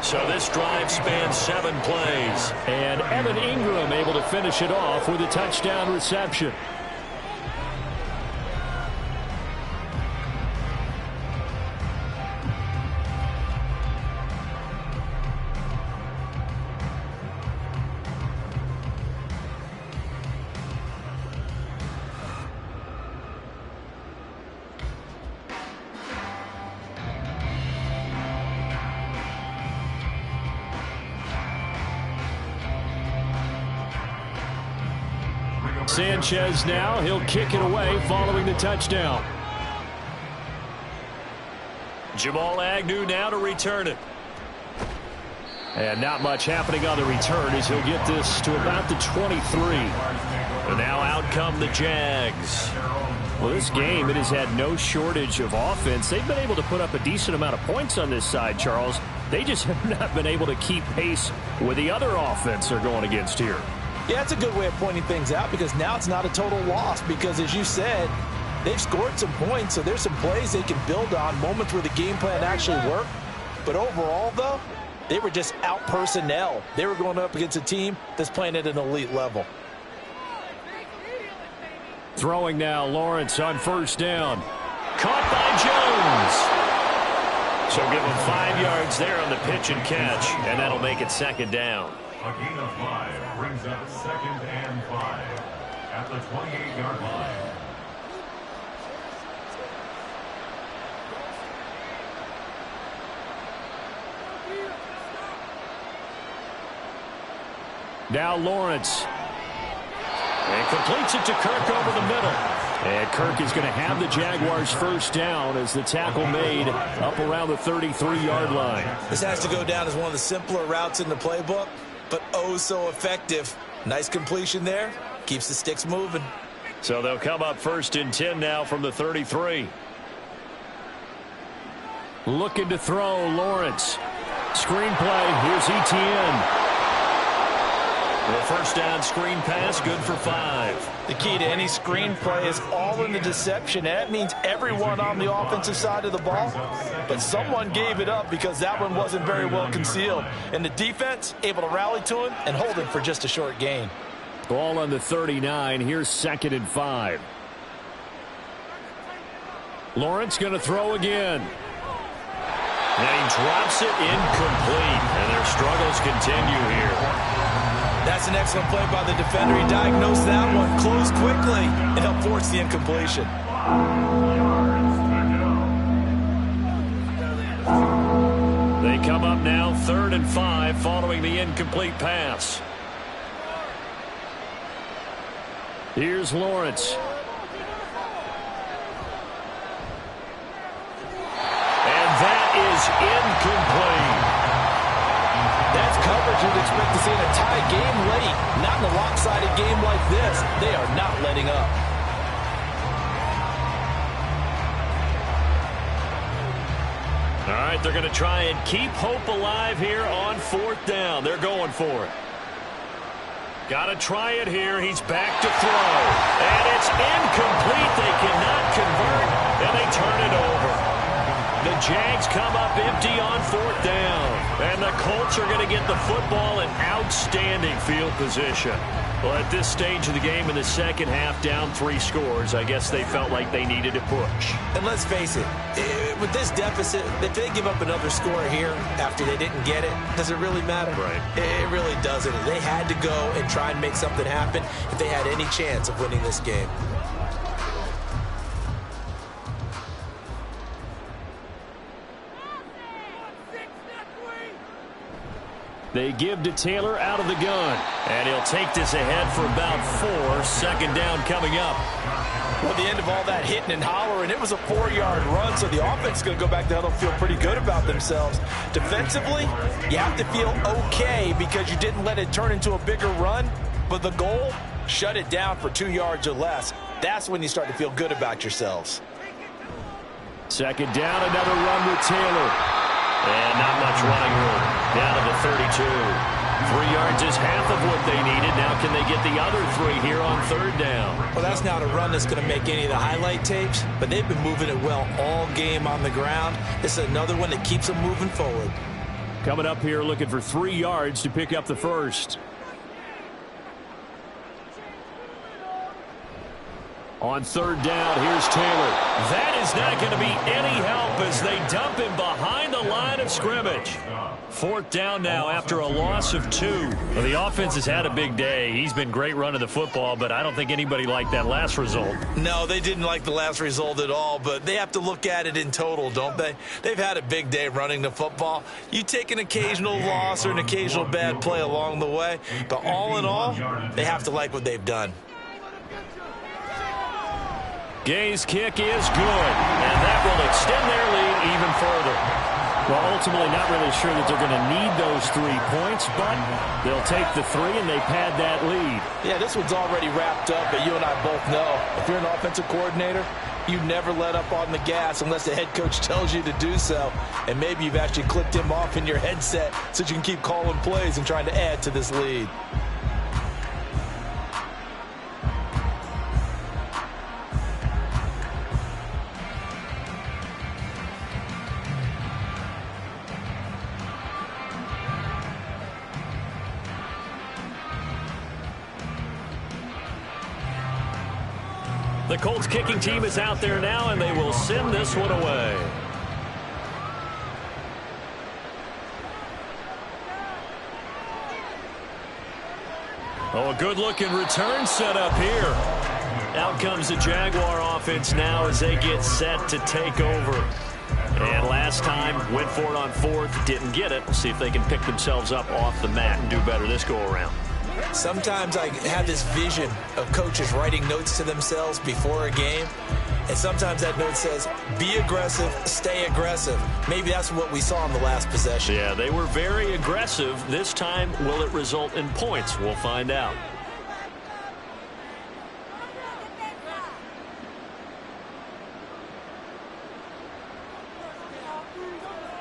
So this drive spans 7 plays. And Evan Ingram able to finish it off with a touchdown reception. Sanchez now, he'll kick it away following the touchdown. Jamal Agnew now to return it. And not much happening on the return as he'll get this to about the 23. And now out come the Jags. Well, this game, it has had no shortage of offense. They've been able to put up a decent amount of points on this side, Charles. They just have not been able to keep pace with the other offense they're going against here. Yeah, it's a good way of pointing things out because now it's not a total loss because, as you said, they've scored some points, so there's some plays they can build on, moments where the game plan actually worked. But overall, though, they were just out personnel. They were going up against a team that's playing at an elite level. Throwing now, Lawrence on first down. Caught by Jones. So give him 5 yards there on the pitch and catch, and that'll make it second down. A gain of 5 brings up 2nd and 5 at the 28-yard line. Now Lawrence. And completes it to Kirk over the middle. And Kirk is going to have the Jaguars first down as the tackle made up around the 33-yard line. This has to go down as one of the simpler routes in the playbook, but oh so effective. Nice completion there. Keeps the sticks moving. So they'll come up 1st and 10 now from the 33. Looking to throw, Lawrence. Screen play, here's Etienne. The first down screen pass, good for 5. The key to any screen play is all in the deception. That means everyone on the offensive side of the ball, but someone gave it up because that one wasn't very well concealed. And the defense able to rally to him and hold him for just a short gain. Ball on the 39. Here's 2nd and 5. Lawrence going to throw again. And he drops it incomplete. And their struggles continue here. That's an excellent play by the defender. He diagnosed that one, closed quickly, and helped force the incompletion. They come up now 3rd and 5 following the incomplete pass. Here's Lawrence. And that is incomplete. That's coverage you'd expect to see in a tie game late. Not in a lopsided game like this. They are not letting up. All right, they're going to try and keep hope alive here on 4th down. They're going for it. Got to try it here. He's back to throw. And it's incomplete. They cannot convert, and they turn it over. The Jags come up empty on 4th down. And the Colts are going to get the football in outstanding field position. Well, at this stage of the game in the second half, down 3 scores, I guess they felt like they needed to push. And let's face it, with this deficit, if they give up another score here after they didn't get it, does it really matter? Right. It really doesn't. They had to go and try and make something happen if they had any chance of winning this game. They give to Taylor out of the gun. And he'll take this ahead for about 4. 2nd down coming up. Well, the end of all that hitting and hollering, it was a 4-yard run, so the offense is going to go back down and feel pretty good about themselves. Defensively, you have to feel okay because you didn't let it turn into a bigger run, but the goal, shut it down for 2 yards or less. That's when you start to feel good about yourselves. 2nd down, another run with Taylor. And not much running room. Down to the 32. 3 yards is half of what they needed. Now can they get the other 3 here on 3rd down? Well, that's not a run that's going to make any of the highlight tapes, but they've been moving it well all game on the ground. This is another one that keeps them moving forward. Coming up here looking for 3 yards to pick up the first. On 3rd down, here's Taylor. That is not going to be any help as they dump him behind the line of scrimmage. 4th down now after a loss of 2. Well, the offense has had a big day. He's been great running the football, but I don't think anybody liked that last result. No, they didn't like the last result at all, but they have to look at it in total, don't they? They've had a big day running the football. You take an occasional loss or an occasional bad play along the way, but all in all, they have to like what they've done. Gay's kick is good, and that will extend their lead even further. Well, ultimately, not really sure that they're going to need those 3 points, but they'll take the 3 and they pad that lead. Yeah, this one's already wrapped up, but you and I both know if you're an offensive coordinator, you never let up on the gas unless the head coach tells you to do so. And maybe you've actually clicked him off in your headset so you can keep calling plays and trying to add to this lead. The Colts kicking team is out there now, and they will send this one away. Oh, a good-looking return set up here. Out comes the Jaguar offense now as they get set to take over. And last time, went for it on 4th, didn't get it. We'll see if they can pick themselves up off the mat and do better this go-around. Sometimes I have this vision of coaches writing notes to themselves before a game, and sometimes that note says, be aggressive, stay aggressive. Maybe that's what we saw in the last possession. Yeah, they were very aggressive. This time, will it result in points? We'll find out.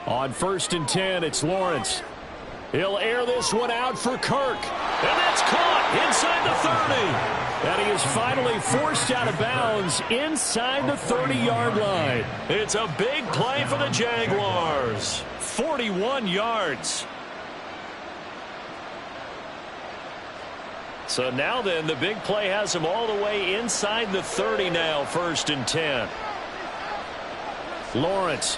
On 1st and 10, it's Lawrence. He'll air this one out for Kirk. And that's caught inside the 30. And he is finally forced out of bounds inside the 30-yard line. It's a big play for the Jaguars. 41 yards. So now then, the big play has him all the way inside the 30 now, 1st and 10. Lawrence.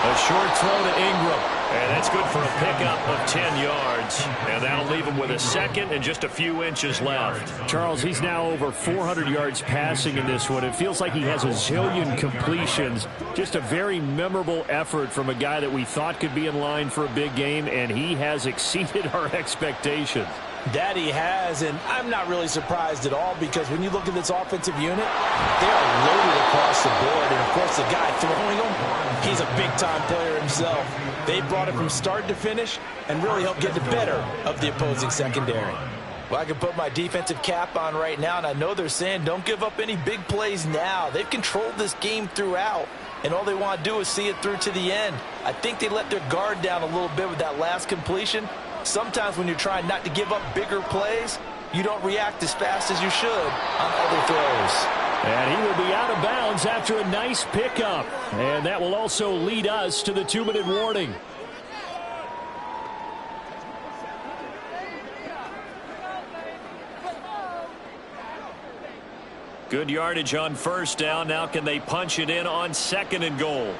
A short throw to Ingram. And that's good for a pickup of 10 yards. And that'll leave him with a second and just a few inches left. Charles, he's now over 400 yards passing in this one. It feels like he has a zillion completions. Just a very memorable effort from a guy that we thought could be in line for a big game, and he has exceeded our expectations. That he has, and I'm not really surprised at all because when you look at this offensive unit, they are loaded across the board. And, of course, the guy throwing them, he's a big-time player himself. They brought it from start to finish and really helped get the better of the opposing secondary. Well, I can put my defensive cap on right now, and I know they're saying don't give up any big plays now. They've controlled this game throughout, and all they want to do is see it through to the end. I think they let their guard down a little bit with that last completion. Sometimes when you're trying not to give up bigger plays, you don't react as fast as you should on other throws. And he will be out of bounds after a nice pickup. And that will also lead us to the 2-minute warning. Good yardage on 1st down. Now can they punch it in on 2nd and goal?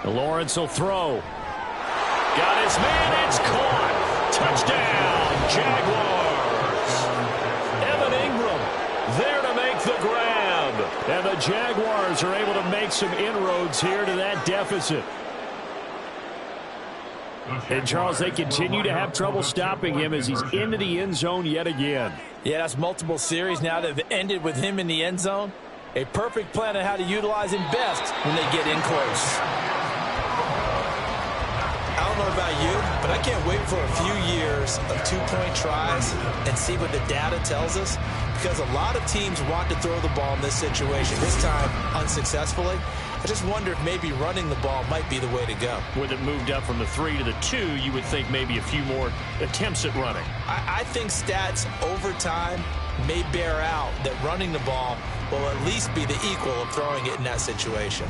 Lawrence will throw. Got his man. It's caught. Touchdown, Jaguars. Evan Ingram there to make the grab. And the Jaguars are able to make some inroads here to that deficit. And, Charles, they continue to have trouble stopping him as he's into the end zone yet again. Yeah, that's multiple series now that have ended with him in the end zone. A perfect plan on how to utilize him best when they get in close. I don't know about you, but I can't wait for a few years of two-point tries and see what the data tells us, because a lot of teams want to throw the ball in this situation, this time unsuccessfully. I just wonder if maybe running the ball might be the way to go. With it moved up from the 3 to the 2, you would think maybe a few more attempts at running. I think stats over time may bear out that running the ball will at least be the equal of throwing it in that situation.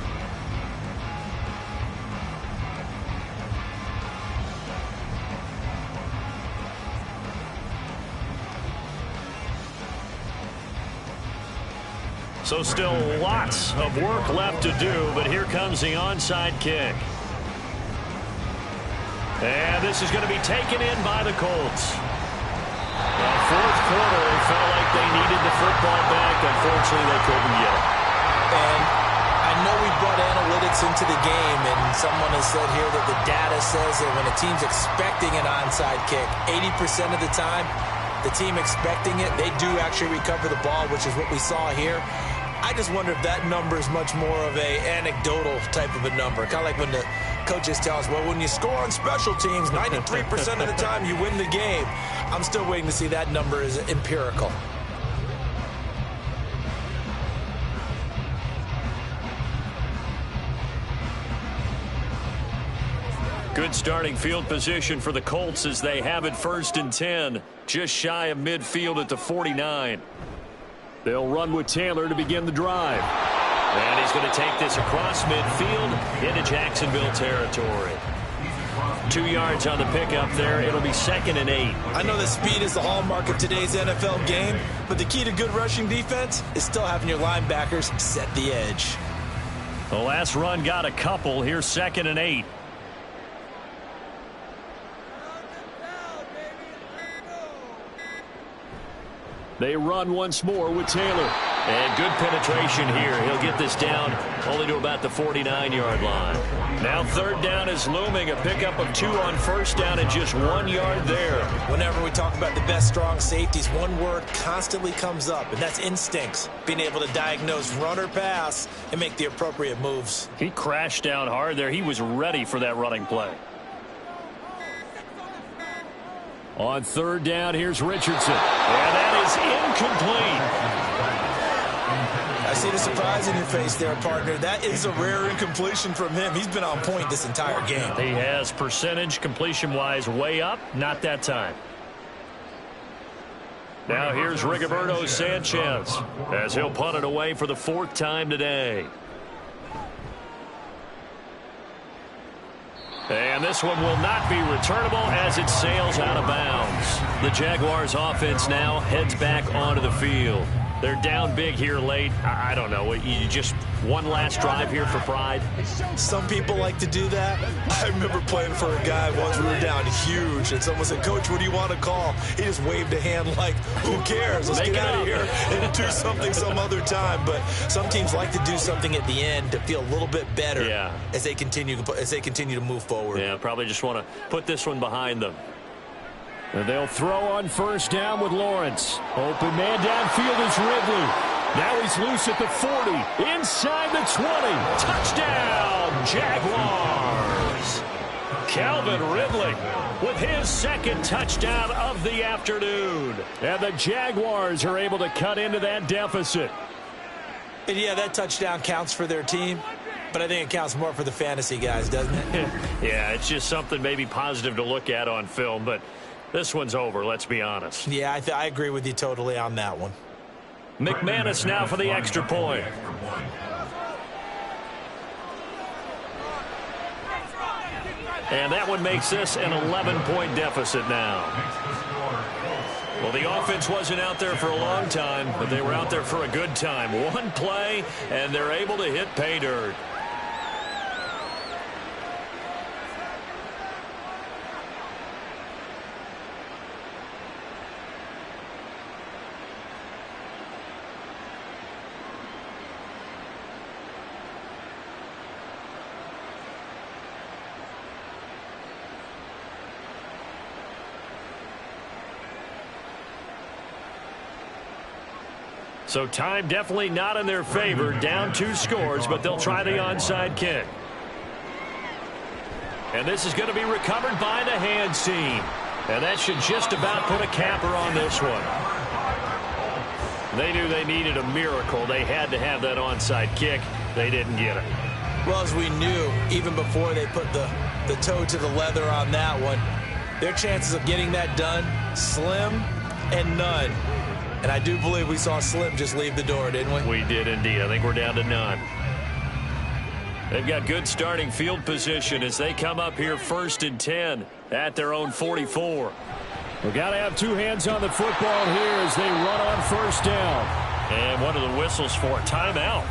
So still lots of work left to do, but here comes the onside kick. And this is going to be taken in by the Colts. Well, fourth quarter, it felt like they needed the football back. Unfortunately, they couldn't get it. And I know we brought analytics into the game, and someone has said here that the data says that when a team's expecting an onside kick, 80% of the time, the team expecting it, they do actually recover the ball, which is what we saw here. I just wonder if that number is much more of a anecdotal type of a number. Kind of like when the coaches tell us, well, when you score on special teams, 93% of the time you win the game. I'm still waiting to see that number is empirical. Good starting field position for the Colts as they have it 1st and 10, just shy of midfield at the 49. They'll run with Taylor to begin the drive. And he's going to take this across midfield into Jacksonville territory. 2 yards on the pickup there. It'll be 2nd and 8. I know that speed is the hallmark of today's NFL game, but the key to good rushing defense is still having your linebackers set the edge. The last run got a couple. Here's 2nd and 8. They run once more with Taylor. And good penetration here. He'll get this down only to about the 49-yard line. Now 3rd down is looming. A pickup of 2 on 1st down and just 1 yard there. Whenever we talk about the best strong safeties, one word constantly comes up, and that's instincts. Being able to diagnose run or pass and make the appropriate moves. He crashed down hard there. He was ready for that running play. On 3rd down, here's Richardson. And that is incomplete. I see the surprise in your face there, partner. That is a rare incompletion from him. He's been on point this entire game. He has percentage completion-wise way up. Not that time. Now here's Rigoberto Sanchez as he'll punt it away for the 4th time today. And this one will not be returnable as it sails out of bounds. The Jaguars offense now heads back onto the field. They're down big here late. I don't know. You just one last drive here for pride? Some people like to do that. I remember playing for a guy once. We were down huge, and someone said, Coach, what do you want to call? He just waved a hand like, who cares? Let's get out of here and do something some other time. But some teams like to do something at the end to feel a little bit better as they continue to move forward. Yeah, probably just want to put this one behind them. And they'll throw on 1st down with Lawrence. Open man downfield is Ridley. Now he's loose at the 40. Inside the 20. Touchdown, Jaguars. Calvin Ridley with his 2nd touchdown of the afternoon. And the Jaguars are able to cut into that deficit. And yeah, that touchdown counts for their team. But I think it counts more for the fantasy guys, doesn't it? Yeah, it's just something maybe positive to look at on film. But this one's over, let's be honest. Yeah, I agree with you totally on that one. McManus now for the extra point. And that one makes this an 11-point deficit now. Well, the offense wasn't out there for a long time, but they were out there for a good time. One play, and they're able to hit pay dirt. So time definitely not in their favor. Down 2 scores, but they'll try the onside kick. And this is going to be recovered by the hands team. And that should just about put a capper on this one. They knew they needed a miracle. They had to have that onside kick. They didn't get it. Well, as we knew, even before they put the toe to the leather on that one, their chances of getting that done, slim and none. And I do believe we saw Slim just leave the door, didn't we? We did indeed. I think we're down to none. They've got good starting field position as they come up here 1st and 10 at their own 44. We've got to have 2 hands on the football here as they run on 1st down. And what are the whistles for? Timeout.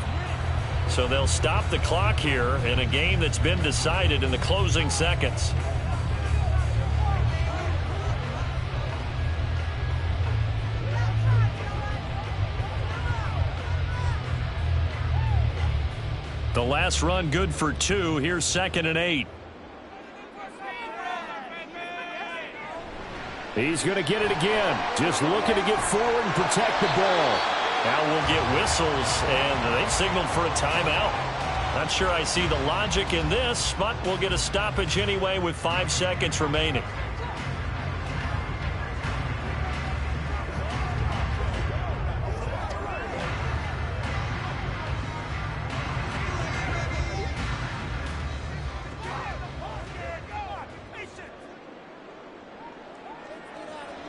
So they'll stop the clock here in a game that's been decided in the closing seconds. The last run good for 2. Here's 2nd and 8. He's going to get it again. Just looking to get forward and protect the ball. Now we'll get whistles, and they signaled for a timeout. Not sure I see the logic in this, but we'll get a stoppage anyway with 5 seconds remaining.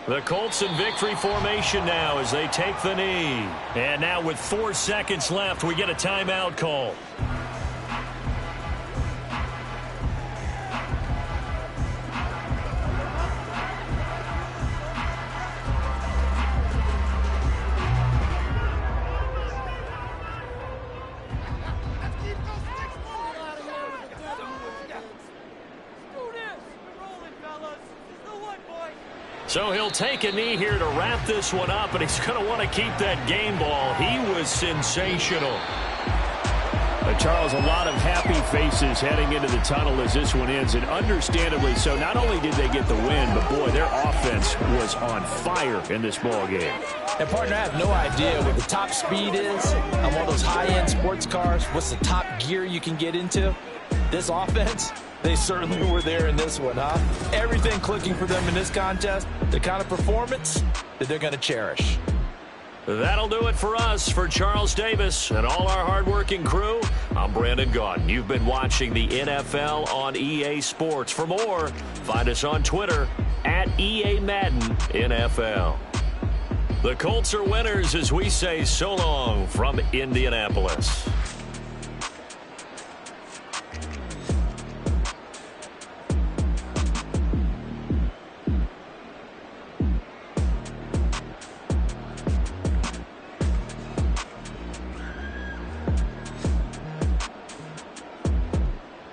The Colts in victory formation now as they take the knee. And now with 4 seconds left, we get a timeout call. So he'll take a knee here to wrap this one up, and he's going to want to keep that game ball. He was sensational. Charles, a lot of happy faces heading into the tunnel as this one ends, and understandably so. Not only did they get the win, but, boy, their offense was on fire in this ball game. And, partner, I have no idea what the top speed is on one of those high-end sports cars. What's the top gear you can get into? This offense, they certainly were there in this one, huh? Everything clicking for them in this contest, the kind of performance that they're going to cherish. That'll do it for us. For Charles Davis and all our hardworking crew, I'm Brandon Gaudin. You've been watching the NFL on EA Sports. For more, find us on Twitter at EA Madden NFL. The Colts are winners as we say so long from Indianapolis.